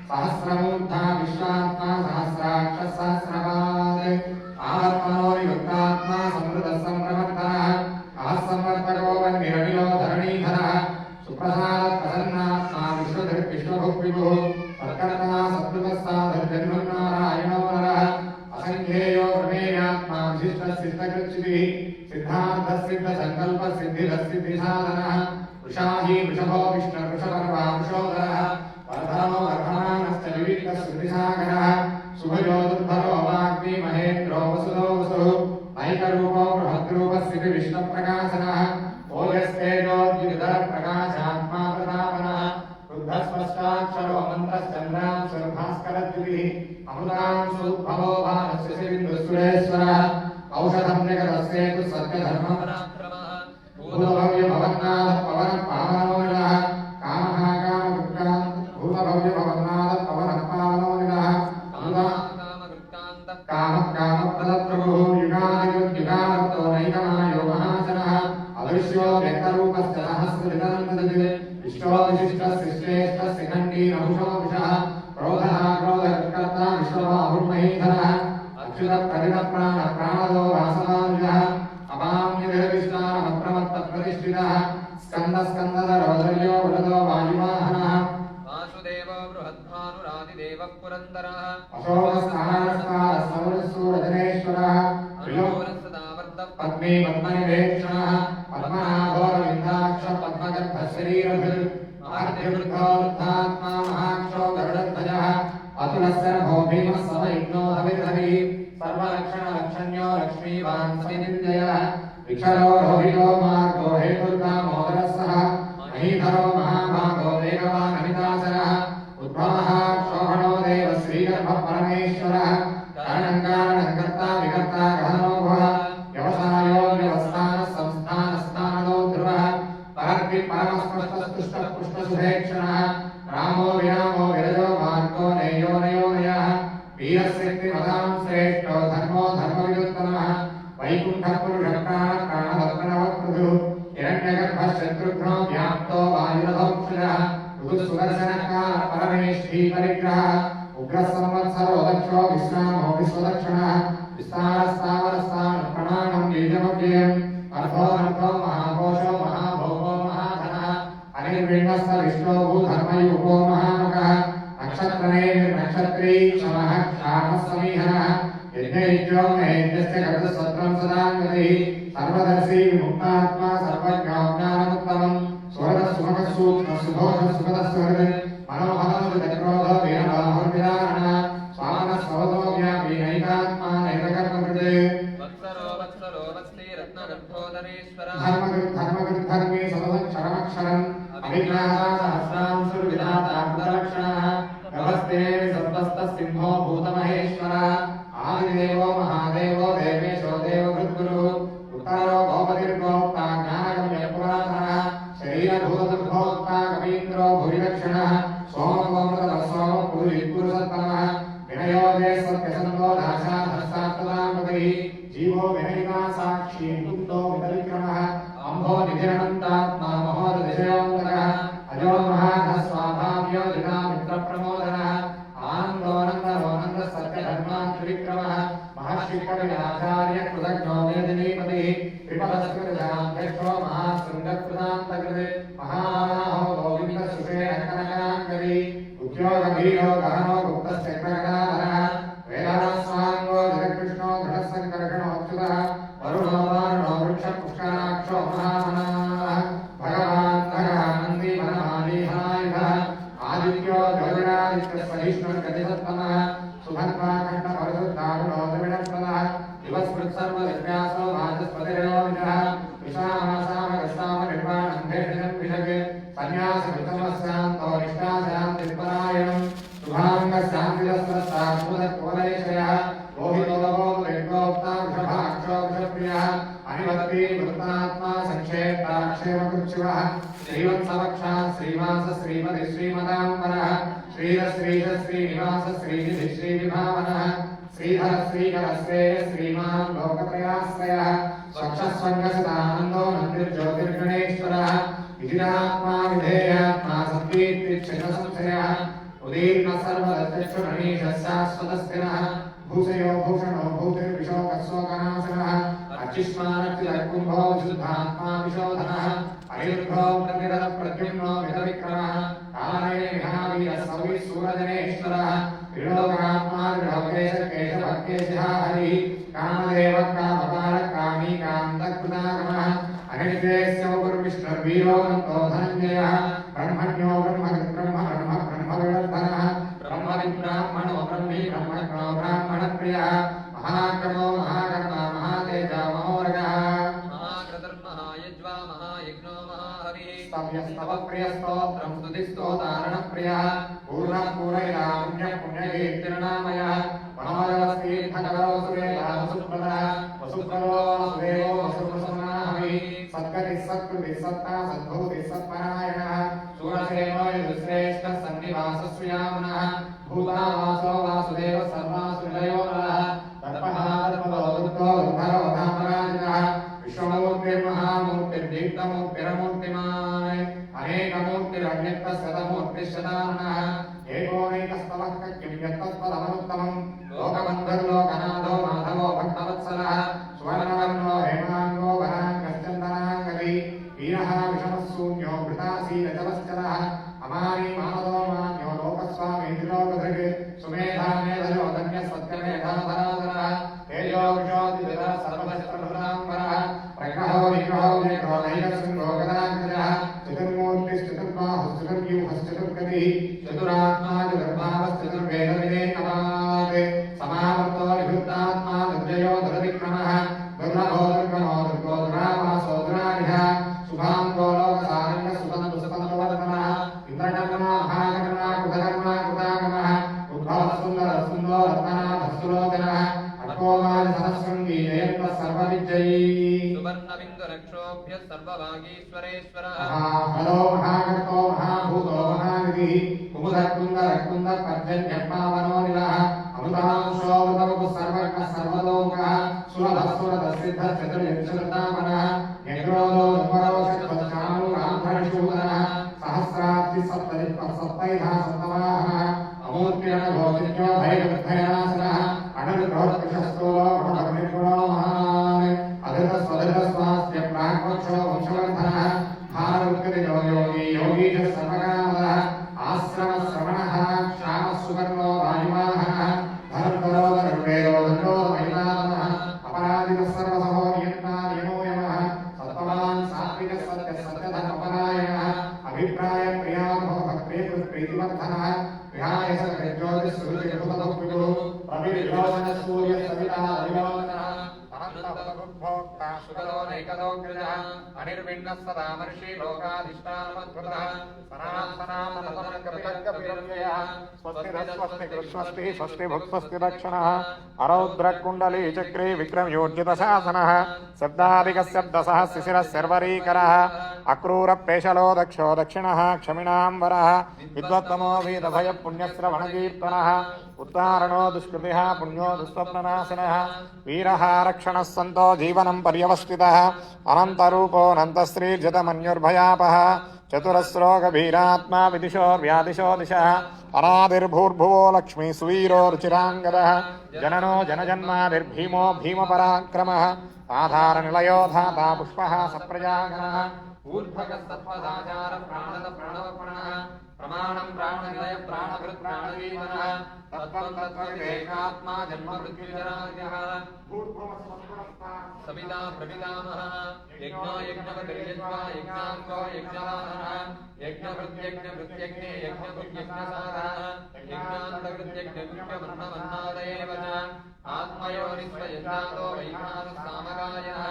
Speaker 1: Sahasramudha Vishwatma Sahasraksha Sahasravad Ahatmanori Bhaktatma Samruta Sampravartana Ahasamvartako Vandiravilo Dharanidhara Suprasadat Prasannatma Vishwadhar Vishwabhukvibuh Sarkarta Satrutasya Dharjanvarnarayano Naraha Asankheyo Prameyatma Vishishta Siddhakritchidhi Siddhartha Siddha Sankalpa Siddhira Siddhi Sadhana Vrishahi Vrishabho Vishnu Vrishaparva Vrishodharaha Vardhano Vardhamanasya Vivikta Siddhisagaraha Subhayo Duddharo Vagni Mahendro Vasudo Vasu Aikarupo Prahadrupa Siddhi Vishnu Prakasanaha Oyastejo Dvidhara Prakashatma Pratap अक्षरो मन्त्रश्चन्द्रां सुरभास्करद्युतिः अमृतां सुभवो भानस्य सिन्धुसुरेश्वरः औषधं जगदस्येतु सत्यधर्मं भूतभव्यभवन्नाथ पवनः पावनोनिलः कामः कामवृत्तान्त भूतभव्यभवन्नाथ पवनः पावनोनिलः कामः कामप्रदप्रभुः युगादियुगावतो नैकमायो महाशनः अदृश्यो व्यक्तरूपस्य सहस्रविधं ददति विश्वो विशिष्टस्य खण्डी नहुषो विषः क्रोधः क्रोधकर्ता विश्वबाहुर्महीधरः अच्युतप्रतितप्राणप्राणदो वासवानुजः अपाम्यविष्टानप्रमत्तप्रतिष्ठितः स्कन्दस्कन्दधरोधर्यो वृतो वायुवाहनः
Speaker 4: वासुदेवो बृहद्भानुरादिदेवः पुरन्दरः
Speaker 1: अशोकस्नानस्तारसौरसूरजनेश्वरः पद्मे पद्मनिवेक्षणः पद्मनाभोरविन्दाक्ष पद्मगर्भशरीरभृत् महाद्यवृद्धोत्थात्मा महाक्षो गरुडध्वजः अतुलस्य नभो भीमः समयज्ञो हविर्हरिः सर्वलक्षणलक्षण्यो लक्ष्मीवान् समिनिन्द्ययः विक्षरो रोहितो मार्गो हेतुर्कामोदरः महीधरो महाभागो वेगवान् अमितासनः उद्भवः क्षोभणो देव श्रीगर्भः परमेश्वरः कारणङ्कारणङ्कर्ता विकर्ता गहनो भुवः व्यवसायो व्यवस्थानः संस्थानस्थानदो ध्रुवः परमस्पष्टस्तुष्टपुष्टसुभेक्षणः रामो विरामो विरजो मार्गो नेयो नयोनयः वीरशक्तिमतां श्रेष्ठो धर्मो धर्मविदुत्तमः वैकुण्ठपुरुषप्राणप्राणवत्पनवप्रभुः हिरण्यगर्भः शत्रुघ्नो व्याप्तो वायुरथोक्षजः ऋतुसुदर्शनकाल परमेष्ठी परिग्रहः उग्रसंवत्सरो दक्षो विश्रामो विश्वदक्षिणः विस्तारस्तावरस्तावरप्रमाणं बीजमव्ययम् अर्धो महाकोशो महाभोगो महाधनः अनिर्विण्णस्य विष्णो भूधर्मयूपो महामकः नक्षत्रने क्षमः क्षामः समीहनः यज्ञयज्ञो नैज्ञस्य गतसत्रं सदाङ्गतिः सर्वदर्शी विमुक्तात्मा सर्वज्ञो ज्ञानमुत्तमम् सुभोषसुखदस्वहृत् मनोहरसुदक्रोधो वीरबाहुर्विदारणः स्वामनः स्वतो व्यापी नैकात्मा नैककर्मकृत् धर्मकृद्धर्मे सततक्षरमक्षरम् अभिज्ञातासहस्रांशुर्विधाताकृतलक्षणः गभस्ते सर्वस्तसिंहो भूतमहेश्वरः आदिदेवो महादेवो देवेशो देवभृद्गुरुः उत्तरो गोपतिर्गोप्ता ज्ञानगम्यपुरातनः शरीरभूतभोक्ता कवीन्द्रो भूरिदक्षिणः सोमगोमृतसोमपुरुषत्तमः विनयोदे सत्यसन्तो दाशाधस्तात्तदामतिः जीवो विनयिका साक्षी मुक्तो वितविक्रमः अम्भो निधिरनन्तात्मा महोदधिशयोऽन्तकः अजो महाधस्वाभाव्यो जितामित्रप्रमोदनः आनन्दोऽनन्दरोऽनन्दसत्यधर्मान् त्रिविक्रमः महर्षिकविराचार्य कृतज्ञो वेदिनीपतिः त्रिपदस्कृतजाध्यक्षो महाशृङ्गकृतान्तकृत् महाबाहो गोविन्दसुषेणकनकाङ्गरी उद्योगभीरो गहनो गुप्तश्चक्रगदाधरः वेदास्वाङ्गो जगत्कृष्णो दृढसङ्कर्षणोऽच्युतः वरुणो वारुणो वृक्षपुष्कराक्षो महामनाः भगवान् भगवानन्दी वनमालीहायुधः आदित्यो ज्योतिरादित्यसहिष्णुर्गतिसत्तमः सुभद्राखण्डपरिशुद्धारुणो द्रविणप्रदः दिवस्मृत्सर्वविद्यासो वाचस्पतिरयोनिजः विशामासामगस्तामनिर्वाणं भेषजं विषक् सन्न्यासकृतमस्यान्तो निष्ठाशान्तिपरायणम् शुभाङ्गशान्तिरस्रस्तात्मदकोलयशयः लोहितोलभो वेदोक्ता वृषभाक्षो वृषप्रियः अनिवत्ति वृत्तात्मा संक्षेप्ताक्षेमकृच्छुवः श्रीवत्सवक्षा श्रीवास श्रीमति श्रीमदाम्बरः श्रीधश्रीनिवास श्रीनिधि श्रीविभावनः श्रीधर श्रीकरश्रेय श्रीमान् लोकत्रयाश्रयः स्वक्षस्वङ्गसदानन्दो नन्दिर्ज्योतिर्गणेश्वरः विधिरात्मा विधेयात्मा सत्कीर्तिक्षितसंशयः उदीर्ण सर्वदक्षुरणीशः शाश्वतस्थिरः भूषयो भूषणो भूतिर्विशोकशोकनाशनः अर्चिष्मानच्युतकुम्भो विशुद्धात्मा विशोधनः अनिरुद्धो प्रतिरथप्रद्युम्नो मितविक्रमः कालने विहावीरः सौविसूरजनेश्वरः त्रिलोकात्मा त्रिलोकेशकेशभक्तेशः हरिः कामदेव कामकारः कामी कान्तकृतागमः अनिर्देश्योगुर्विष्णुर्वीरोऽनन्तो धनञ्जयः ब्रह्मण्यो ब्रह्मविवर्धनः ब्रह्मविद्ब्राह्मणो ब्रह्मी ब्रह्मणो ब्राह्मणप्रियः महाक्रमो महाकर्मा महातेजा महोरगः
Speaker 4: महाक्रतुर्महायज्वा महायज्ञो महाहरिः
Speaker 1: स्तव्यस्तवप्रियस्तोत्रं स्तुतिस्तोतारणप्रियः पूर्णः पूरयिता पुण्यकीर्तिर्नामयः मनोजवस्तीर्थकरो सुवेदा वसुप्रदः वसुप्रदो वसुदेवो वसुप्रसन्नाहि सत्कतिः सत्कृतिः सत्ता सद्भूतिः सत्परायणः सूरसेनो यजुश्रेष्ठः सन्निवासस्यामनः भूतावासो वासुदेव सर्वासुरयो नरः तत्पहादर्पदो दुर्गो दुर्धरो धामराजनः विश्वमूर्तिर्महामूर्तिर्दीप्तमूर्तिरमूर्तिमान् अनेकमूर्तिरण्यत्तशतमूर्तिशतानः एकोनैकस्तवः किं यत्तत्पदमनुत्तमम् लोकबन्धुर्लोकनाथो माधवो भक्तवत्सलः सुवर्णवर्णो हेमाङ्गो वराङ्गश्चन्दनाङ्गली वीरः विषमः शून्यो वृतासीरजवश्चलः अमानी मानदो मान्यो लोकस्वामी त्रिलोकधृक् सुमेधा मेधयो धन्यसत्यमेधाधराधरः तेजो विशोधितः सर्वशस्त्रभृताम्बरः प्रग्रहो विग्रहो विग्रहो नैरसिंहो गदाग्रजः चतुर्मूर्तिश्चतुर्बाहुश्चतुर्व्यूहश्चतुर्गतिः चतुरात्मा चतुर्भावश्चतुर्वेदविवेकवान् समावर्तो विभुक्तात्मा दुर्जयो दुरविक्रमः दुर्लभो दुर्गमो दुर्गो दुरावासो दुरारिः शुभाङ्गो लोकसारङ्गः सुपदपुष्पदवर्धनः इन्द्रकर्मा महाकर्मा कृतकर्मा कृतागमः उद्भवः सुन्दरः सुन्दरो रत्ननाथः सुलोचनः अट्कोमादिसहस्रङ्गी जयन्तः सर्वविजयी
Speaker 4: सुवर्णबिन्दुरक्षोभ्यः सर्वभागीश्वरेश्वरः
Speaker 1: महाफलो महाकर्तो महाभूतो महानिधिः कुमुदकुन्दरकुन्दपर्जन्यपावनोनिलः अमृतांशो वृतवपुः सर्वज्ञः सर्वलोकः सुलभः सुरतः सिद्धः चतुर्यक्षरतामनः यज्ञोदो षट्पश्चानुरान्धरशूदनः सहस्राब्धिः सप्तैधा सप्तवाहनः अमूर्तिरणघोषित्यो भयविद्धयनाशनः अननुबृहत्कृशस्तूलो बृहदग्निगुणो महान् अधृतस्वधृतस्वास्य प्राग्वक्षो वंशवर्धनः भारमुत्कटितो योगी योगीशः सर्वकामदः आश्रमश्रवणः क्षामः सुवर्णो वायुवाहनः धनुर्धरो धनुर्वेदो दण्डो महिलानः अपराजितः सर्वसहो नियन्तार्यनो यमः सत्त्ववान् सात्विकः सत्यः सत्यधर्मपरायणः अभिप्रायप्रियामो भक्तिप्रीतिवर्धनः विहाय सकलज्योतिः सुरुचिर्भुतः विभुः रविर्योजनः सूर्यः सविता रविलोचनः अनन्तभोक्ता सुखदो नैकदोऽग्रजः अनिर्विण्णः सदा मर्षि लोकाधिष्ठानमद्भुतः सनातनामनतनकपितर्कपिरव्ययः स्वस्ति स्वस्ति भुक्स्वस्ति दक्षिणः अरौद्रकुण्डली चक्रे विक्रमयोर्जितशासनः शब्दादिकः शब्दसः शिशिरः सर्वरीकरः अक्रूरपेशलो दक्षो दक्षिणः क्षमिणां वरः विद्वत्तमो वेदभयः पुण्यश्रवणकीर्तनः उत्तारणो दुष्कृतिः पुण्यो दुःस्वप्ननाशनः वीरः रक्षणः सन्तो जीवनं पर्यवस्थितः अनन्तरूपोऽनन्तश्रीर्जतमन्युर्भयापः चतुरस्रो गभीरात्मा विदिशोर्व्यादिशो दिशः अनादिर्भूर्भुवो लक्ष्मी सुवीरो रुचिराङ्गदः जननो जनजन्मादिर्भीमो भीमपराक्रमः आधारनिलयो धाता पुष्पः सप्रजागणः ऊर्ध्वगस्तत्पदाचार प्राणद प्रणवप्रणः प्रमाणं प्राणनिलय प्राणभृत् प्राणजीवनः तत्त्वं तत्त्वविवेकात्मा जन्ममृत्युजराज्ञः सविता प्रपितामहः यज्ञो यज्ञपतिर्यज्ञा यज्ञाङ्गो यज्ञवाहनः यज्ञभृत्यज्ञभृत्यज्ञे यज्ञभृत्यज्ञसाधनः यज्ञान्तकृत्यज्ञमन्नमन्नादयेव च आत्मयोनिस्वयज्ञातो वैखानस्सामगायनः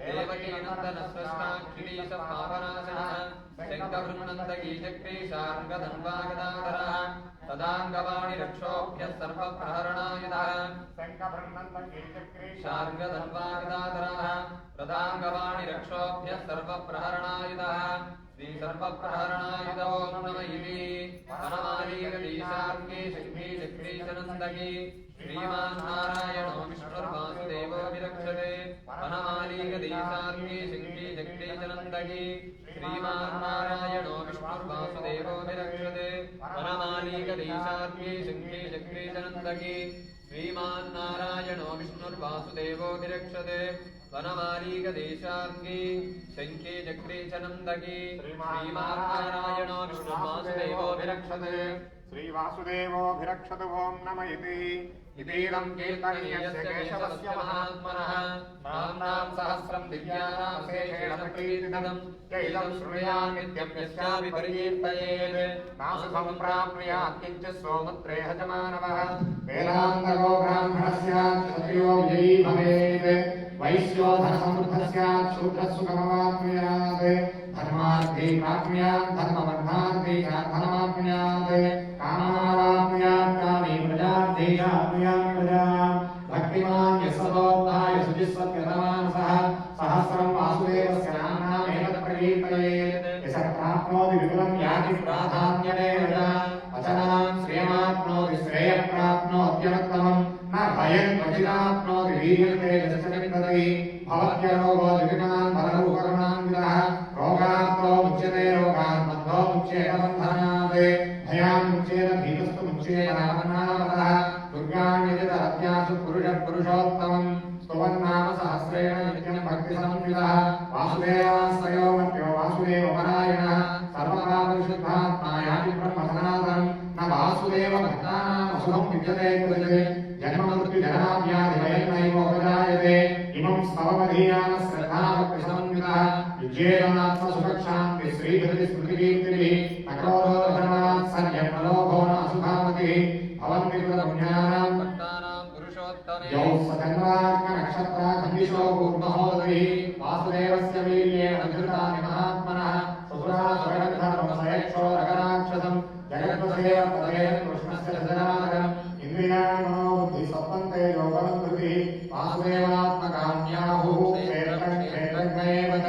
Speaker 1: देवकीनन्दनस्रष्टाक्षिणीशपापनाशनः शङ्खभृन्नन्दगीचक्रीशार्ङ्गधन्वागदाधरः तदाङ्गवाणि रक्षोभ्यः सर्वप्रहरणायुधः शार्ङ्गधन्वागदाधरः तदाङ्गवाणि रक्षोभ्यः सर्वप्रहरणायुधः श्रीसर्वप्रहरणायुधो नम इति वनमालीगदीशार्ङ्गे शक्रीचक्रीशनन्दगी श्रीमान् नारायणो विष्णुर्वासुदेवो विरक्षते वनमालीगदीशार्ङ्गे शक्रीचक्रीशनन्दगी श्रीमान् नारायणो विष्णुर्वासुदेवो विरक्षते वनमालीगदीशार्ङ्गे शक्रीचक्रीशनन्दगी श्रीमान् नारायणो विष्णुर्वासुदेवो विरक्षते वनमालीगदेशार्ङ्गे शङ्खे चक्रे च नन्दगी श्रीमान् नारायणो विष्णुर्वासुदेवो विरक्षते श्रीवासुदेवोऽभिरक्षतु ॐ नम इतीदं कीर्तनीयस्य केशवस्य महात्मनः नाम्नां सहस्रं दिव्यानां शेषेण प्रकीर्तितं चैदं शृणुयान् नित्यं यस्यापि परिकीर्तयेत् नासु सम्प्राप्नुयात् किञ्चित् सोमुत्रेह च मानवः वेदान्तको ब्राह्मणः स्यात् क्षत्रियो विजयी भवेत् वैश्यो धनसमृद्धः स्यात् शूद्रः सुखमवाप्नुयात् धर्मार्थी प्राप्नुयात् धर्मवर्धार्थी च धर्माप्नुयात् कामावाप्नुयात् कामी प्रजार्थी च आप्नुयात् प्रजाम् भक्तिमान् यस्सदोक्ताय शुचिस्वत्यतमानसः सहस्रं वासुदेवस्य नाम्नामेव प्रकीर्तयेत् यस्य प्राप्नोति विपुलं याति प्राधान्यमेव च वचनान् श्रियमाप्नोति श्रेयप्राप्नोत्यनुत्तमम् न भयं क्वचिदाप्नोति वीर्यं तेजस्य विन्दति भवत्यरोगो द्विगुणान् बलरूपगुणान्वितः रोगात्तो मुच्यते रोगान् बन्धो मुच्येत बन्धनात् भयान् मुच्येत भीतस्तु मुच्येत नामनामतः दुर्गाण्यजितहत्यासु पुरुषोत्तमम् स्तुवन्नाम सहस्रेण नित्यं भक्तिसंयुतः वासुदेवाश्रयो मध्यो वासुदेवपरायणः सर्वकामविशुद्धात्मा याति ब्रह्मसनातनं न वासुदेव भक्तानाम् असुभं विद्यते क्वचित् जन्ममृत्युजराव्याधिभयं इमं स्तवमधीयान श्रद्धाभक्तिसमन्वितः विज्येतनात्मसुखशान्ति श्रीधृतिस्मृतिकीर्तिभिः न क्रोधोधनात् संयम न लोभो न असुभामतिः भवन्विकृतपुण्यानां
Speaker 4: भक्तानां पुरुषोत्तमे
Speaker 1: यौ सचन्द्रार्कनक्षत्राखण्डिशो भूर्महोदधिः वासुदेवस्य वीर्येण धृतानि महात्मनः सुरासुरगन्धर्वसयक्षोरगराक्षसं जगद्वसेव तदेव कृष्णस्य रजनागरम् इंद्रियाणि मनोबुद्धि सत्त्वन्ते योगं धृतिः वासुदेवात्मकाम्याहुः क्षेत्रज्ञ च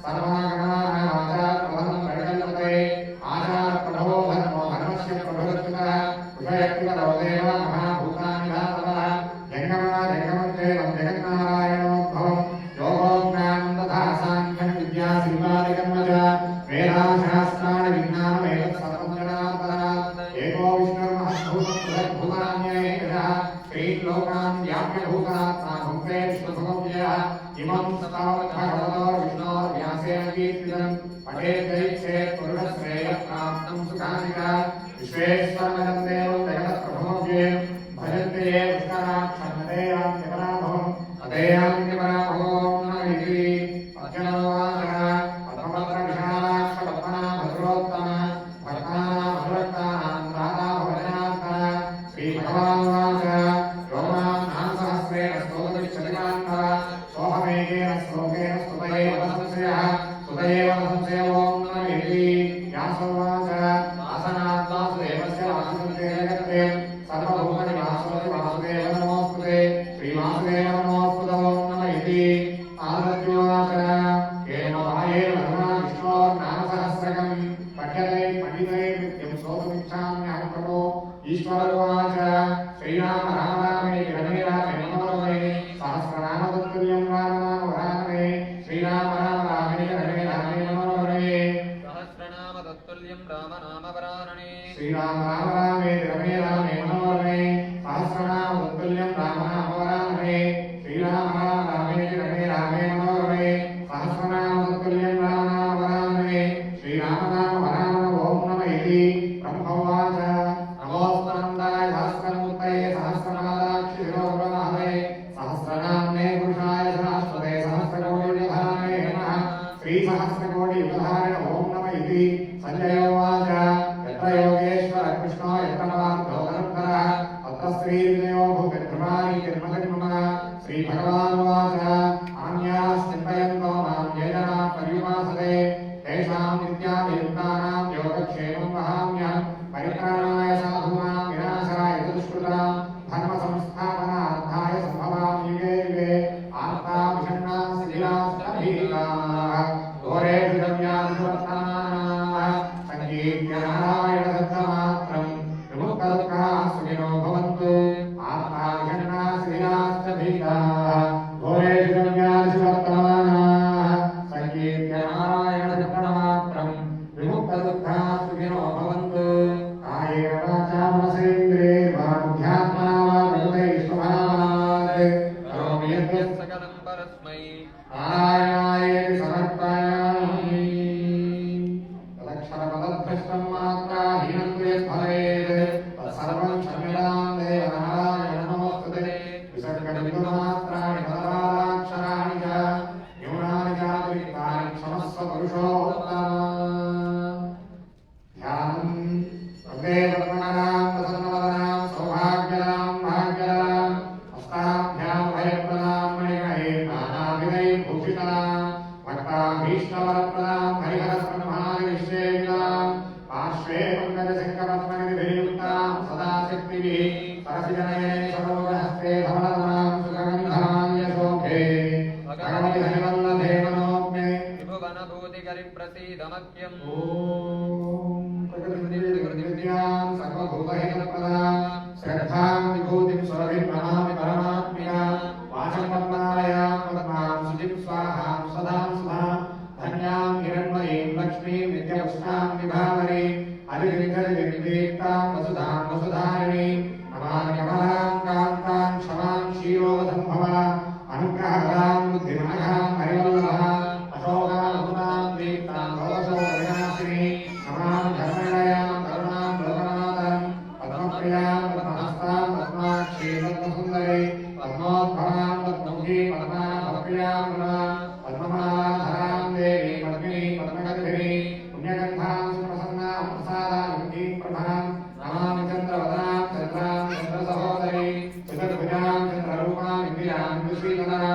Speaker 1: सर्वागणानाम् आचारप्रभवं परिकल्पते आचारप्रभवो धर्मो धर्मस्य प्रभवत्युतः उभयक्तिकरो देव महाभूतानि धातवः जङ्गमञ्चेदं जगन्नारायणोद्भवं योगोज्ञानं तथा साङ्ख्यं विद्या शिल्पादिकर्म च वेदाशास्त्राणि विज्ञानमेव सर्वं जनार्दनात् एको विष्णुर्महद्भूतं बृहद्भूतान्येकः श्रीलोकान् व्याप्य भूतात्मा भुङ्क्ते विष्णुभुवव्ययः इमं स्तवद्भगवतो विष्णोर्व्यासेन कीर्तितं पठेद्दैक्षेत् पुरुषश्रेयप्राप्तं सुखानिका विश्वेश्वरमजं देवं जगत्प्रभुमव्ययं भजन्ते ये पुष्कराक्षं नदेयान्त्यपराभवम् अदेयान्त्यपराभवो न इति अज्ञनोवाचः पद्मपत्रविशालाक्ष पद्मनाभद्रोत्तम भक्तानामनुरक्तानां त्राता भवजनात्मनः श्रीभगवानुवाच योमां नामसहस्रेण स्तोतुमिच्छतिमान्तः सोऽहमेकेन श्लोकेन स्तुतयेव संशयः स्तुतयेव संशयो न इति व्यासोवाच आसनात् वासुदेवस्य वासुदेवस्य जगत्ते सर्वभूतनिवासोऽसि वासुदेव नमोऽस्तुते श्रीवासुदेव नमोऽस्तुतो नम इति आदत्योवाच येन वायेन धर्मा विष्णोर्नामसहस्रकम् पठ्यते पठिते नित्यं श्रोतुमिच्छाम्यहं प्रभो ईश्वरोवाच श्रीराम राम रामेति रमे रामे मनोरमे सहस्रनामतत्तुल्यं राम नाम वरानने श्रीराम राम रामेति रमे रामे मनोरमे
Speaker 4: सहस्रनाम तत्तुल्यं राम नाम वरानने
Speaker 1: श्रीराम राम रामेति रमे रामे मनोरमे सहस्रनामतत्तुल्यं राम नाम वरानने श्रीराम राम रामेति रमे रामे मनोरमे सहस्रनामतत्तुल्यं राम नाम वरानने श्रीराम नाम वरानन ओं नमः इति ब्रह्मोवाच नमोऽस्तनन्दाय सहस्रमूर्तये सहस्रपादाक्षि शिरोप्रभावे सहस्रनाम्ने पुरुषाय सहस्रते सहस्रकोटियुगधारणे नमः श्रीसहस्रकोटियुगधारिण ओं नमः इति सञ्जयोवाच यत्र योगेश्वर कृष्णो यत्र पार्थो धनुर्धरः तत्र श्रीविजयो भूतिर्भवानि तिर्मतिर्मम श्रीभगवानुवाच आन्याश्चिन्तयन्तो मां ये जनाः पर्युपासते तेषां नित्याभियुक्तानां योगक्षेमं वहाम्यहं परित्राणाय साधूनां विनाशाय दुष्कृतां धर्मसंस्थापनार्थाय सम्भवामि युगे युगे आर्ताभिषण्णाः शिथिलास्तभीताः घोरेषु गम्यादिषु वर्तमानाः सङ्कीर्त्य नारायणदत्तमात्रं विमुक्तदुःखाः सुखिनो भवन्तु आर्ताभिषण्णाः शिथिलास्तभीताः घोरेषु गम्यादिषु वर्तमानाः सङ्कीर्त्य नारायणदत्तमात्रं विमुक्तदुःखाः सुखिनो भवन्तु कायेन वाचा मनसेन्द्रियैर्वा बुद्ध्यात्मना वा प्रकृते स्वभावात् करोमि यद्यत्
Speaker 4: सकलं परस्मै
Speaker 1: नारायणायेति समर्पयामि तदक्षरपदभ्रष्टं मात्राहीनं तु यद्भवेत् तत्सर्वं क्षम्यतां देव नारायण नमोऽस्तुते विसर्गबिन्दुमात्राणि पदपादाक्षराणि च न्यूनानि चातिरिक्तानि क्षमस्व पुरुषोत्तम ध्यानं वन्दे पद्मनाभां प्रसन्नवदनां सौभाग्यदां भाग्यदाम् हस्ताभ्यां भयप्रदां मणिमये नानाविधैर्भूषितां भक्ताभीष्टवरप्रदां हरिहर सर्वभूतहितप्रदा श्रद्धां विभूतिं सुरभिर्नमामि परमात्मिका वाचं पद्मालयां पद्मां शुचिं स्वाहां सदां सुधां धन्यां हिरण्मयीं लक्ष्मीं नित्यपुष्टां विभावरीं हरिर्विघ्ननिर्विघ्नां वसुधां वसुधारिणीं नमामि कमलां कान्तां क्षमां क्षीरोदसम्भवा अनुग्रहकरां बुद्धिमनघां हरिवल्लभा अशोकानुगुणां दीप्तां भवशोकविनाशिनी नमामि धर्मनिलयां करुणां लोकनाथं पद्मप्रियां पद्महस्तां पद्माक्षीं पद्मसुन्दरी पद्मोद्भवां पद्ममुखीं पद्माभप्रियां पद्ममालाधरां देवीं पद्मिनीं पद्मगन्धिनीं पुण्यगन्धां सुप्रसन्नां प्रसादायुक्तीं प्रभां नमामि चन्द्रवदनां चन्द्रां चन्द्रसहोदरीं चतुर्भुजां चन्द्ररूपां इन्द्रियां विश्रीतनां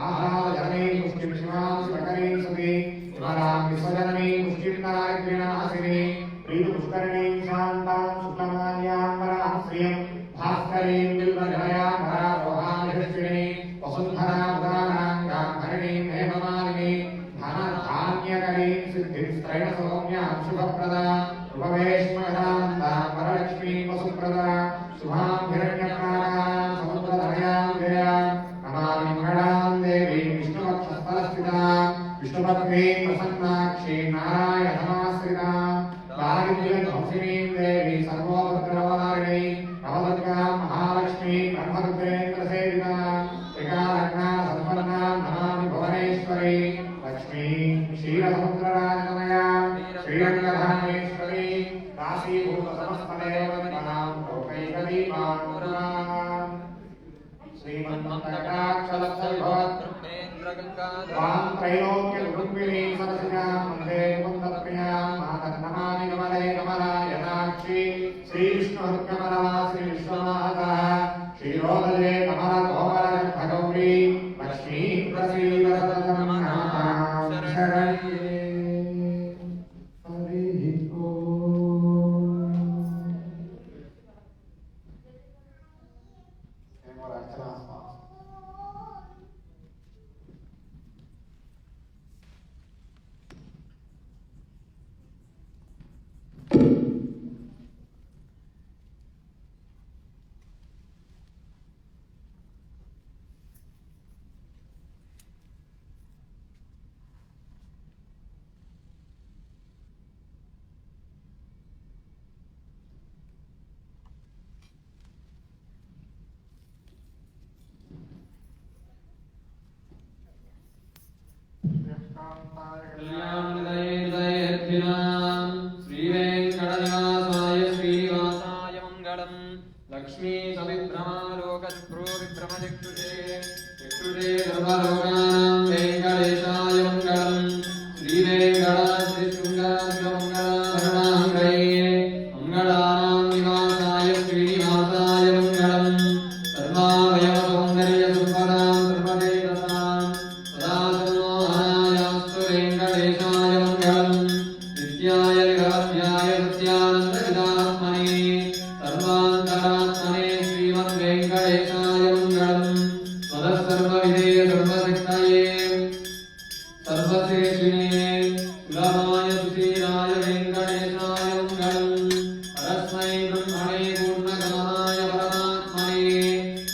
Speaker 1: आहारजननीं पुष्टिं शिवां शिवकरीं सुखीं विमलां विश्वजननीं पुष्टिं दारिद्र्यनाशिनीं प्रीतिपुष्करिणीं शान्तां शुक्लमाल्यां वरां श्रियं भास्करीं बिल्वनिलयां वरारोहानिधिष्ठिनीं वसुन्धरां उदाराङ्गां हरिणीं हेममालिनीं धनधान्यकरीं सिद्धिस्त्रैणसौम्यां शुभप्रदां रूपवेश्मगदान्तां वरलक्ष्मीं वसुप्रदां शुभां हिरण्यप्राणां समुद्रधनयां विजयां नमामि मङ्गलां देवीं विष्णुवक्षस्थलस्थितां विष्णुपत्नीं प्रसन्नाक्षीं नारायणमाश्रितां दारिद्र्यध्वंसिनीं देवीं सर्वोपद्रवहारिणीं नवदुर्गां महालक्ष्मीं ब्रह्मरुद्रेन्द्रसेवितां त्रिकालग्ना सम्पन्नां नमामि भुवनेश्वरीं लक्ष्मीं क्षीरसमुद्रराजतनयां श्रीरङ्गधामेश्वरीं काशीभूतसमस्तदेवतां लोकैकदीपां पुराणां श्रीमन्मन्त्रकटाक्षलब्धविभवत् त्वां त्रैलोक्यकुटुम्बिनीं सरसिजां वन्दे मुकुन्दप्रियां मातर्नमामि कमले कमलायनाक्षी श्रीविष्णुहृत्कमला श्रीविश्वनाथः क्षीरोदये कमलकोमलगर्भगौरी लक्ष्मीं प्रसीद सततं नमामि शरण्ये हरिः ओम्।
Speaker 4: श्रीवेङ्कटनिवासाय श्रीवासाय मङ्गलम् लक्ष्मी सविभ्रमालोकचक्रो विभ्रमचक्षुषे चक्षुषे सर्वलोकानां वेङ्कटेशाय मङ्गलम् श्रीवेङ्कटाद्रिशृङ्गारमङ्गलाभरणाङ्गये मङ्गलानां निवासाय श्रीनिवासाय मङ्गलम् सर्वावयवसौन्दर्यसम्पदां सर्वदेवतां सदा सम्मोहनायास्तु वेङ्कटेशाय मङ्गलम् नित्याय विरहत्याय सत्यानन्दविदात्मने सर्वान्तरात्मने श्रीमद्वेङ्कटेशाय मङ्गलम् स्वतः सर्वविधे सर्वशक्तये सर्वश्रेष्ठिने सुलभाय सुशीलाय वेङ्कटेशाय मङ्गलम् परस्मै ब्रह्मणे पूर्णगमनाय परमात्मने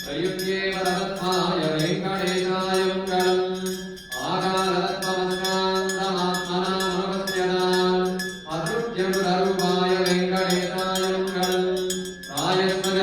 Speaker 4: प्रयुज्ये परतत्माय वेङ्कटेशाय मङ्गलम् आकारतत्त्वमस्कान्तमात्मनामवस्यताम् अदृत्यनुरूपाय वेङ्कटेशाय मङ्गलम् रायस्वज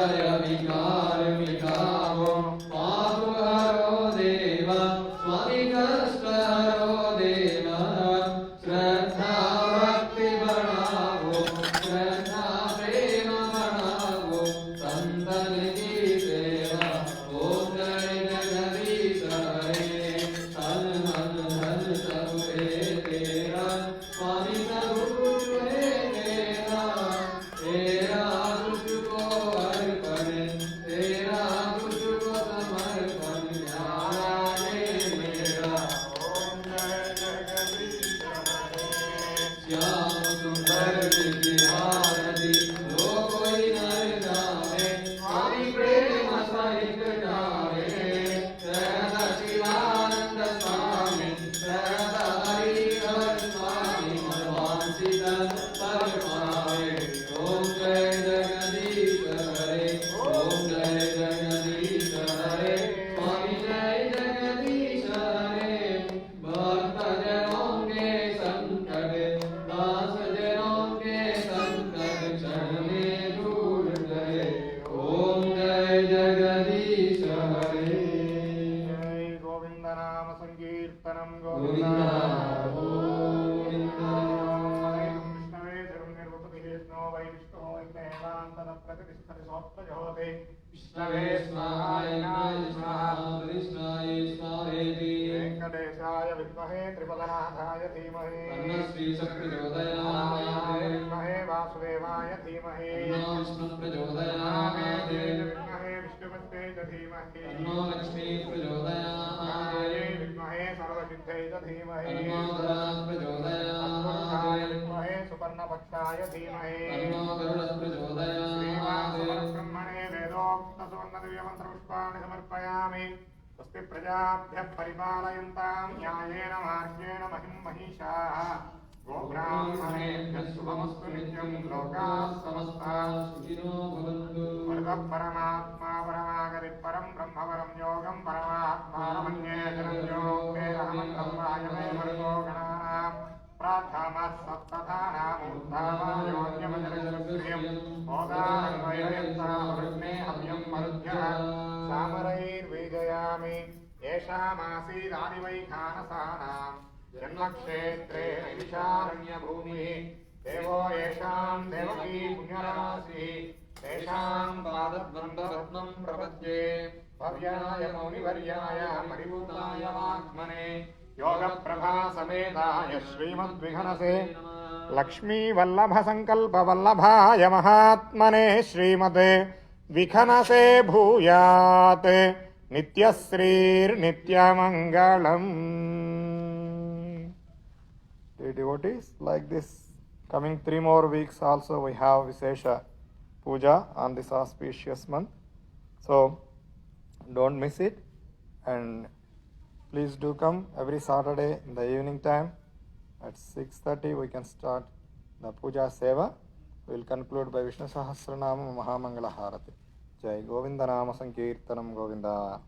Speaker 4: जय विकार विकारो पापु हरो देव स्वामी कष्ट हरो देव श्रद्धा भक्ति बढ़ावो श्रद्धा प्रेम बढ़ावो संतन की सेवा ओम जय जगदीश हरे तन मन धन सब है तेरा स्वामी सब कुछ है तेरा तेरा तुझको अर्पण तेरा तुझको समर्पण न्याय मेरा
Speaker 1: ओम जय जगदीश हरे
Speaker 4: श्याम सुंदर विहारति लो कोई नर जावे स्वामी प्रेम सहित जावे शरण शिवानंद स्वामी शरण हरिहर स्वामी मनवांसित पर पावे ओम जय जगदीश हरे ओम जय जगदीश हरे स्वामी जय जगदीश हरे भक्त जनों के संकट दास जनों के संकट क्षण में दूर गए ओम जय जगदीश हरे
Speaker 1: जय गोविंद नाम संकीर्तनम
Speaker 4: गोविंद गोविंद
Speaker 1: विष्णवे निर्वपतिः स्नो वै विष्णो वैदेवान्तरप्रतिष्ठति सोत्तजहोति
Speaker 4: विष्णवे स्वाहाय स्वाहा कृष्णाय स्वाहेति
Speaker 1: वेङ्कटेशाय विद्महे त्रिपदनाथाय धीमहि
Speaker 4: तन्नो श्री प्रचोदयात्
Speaker 1: विद्महे वासुदेवाय धीमहि
Speaker 4: तन्नो विष्णु प्रचोदयात्
Speaker 1: विद्महे विष्णुपत्ये च धीमहि
Speaker 4: तन्नो लक्ष्मी प्रचोदयात्
Speaker 1: विद्महे सर्वसिद्धये च धीमहि
Speaker 4: तन्नो धरा प्रचोदयात्
Speaker 1: विद्महे सुपर्णपक्षाय धीमहि
Speaker 4: तन्नो गरुड प्रचोदयात्
Speaker 1: ब्रह्मणे वेदोक्तसुवर्णदिव्यमन्त्रपुष्पाणि समर्पयामि स्वस्ति प्रजाभ्यः परिपालयन्तां न्यायेन मार्गेण महिं महिषाः गोब्राह्मणेभ्यः शुभमस्तु नित्यं लोकाः समस्ताः
Speaker 4: सुखिनो भवन्तु
Speaker 1: वर्गः परमात्मा परमागतिः परं ब्रह्म परं योगं परमात्मानमन्ये धनञ्जोक्तेरहमन्तं वायमे वर्गो गणानां प्रार्थामः सत्तथानामूर्धामायोन्यमजलगुह्यं मोदान्वययन्तामृग्ने हव्यं मरुद्भ्यः सामरैर्वीजयामि येषामासीदादिवैखानसानां जन्मक्षेत्रे नैमिषारण्यभूमिः देवो येषां देवकी पुण्यराशिः तेषां पादद्वन्द्वरत्नं प्रपद्ये भव्याय मौनिवर्याय परिपूताय वाग्मने योगप्रभा समेताय श्रीमद्विघ्नसे लक्ष्मीवल्लभसङ्कल्पवल्लभाय महात्मने श्रीमते विघ्नसे भूयात् नित्यश्रीर्नित्यमङ्गलम्. The devotees, like this, coming 3 more weeks also we have Vishesha Puja on this auspicious month. So don't miss it, and please do come every Saturday in the evening time at 6:30. We can start the Puja Seva. We will conclude by Vishnu Sahasranama Mahamangala Harati. Jai Govinda Nama Sankirtanam Govinda.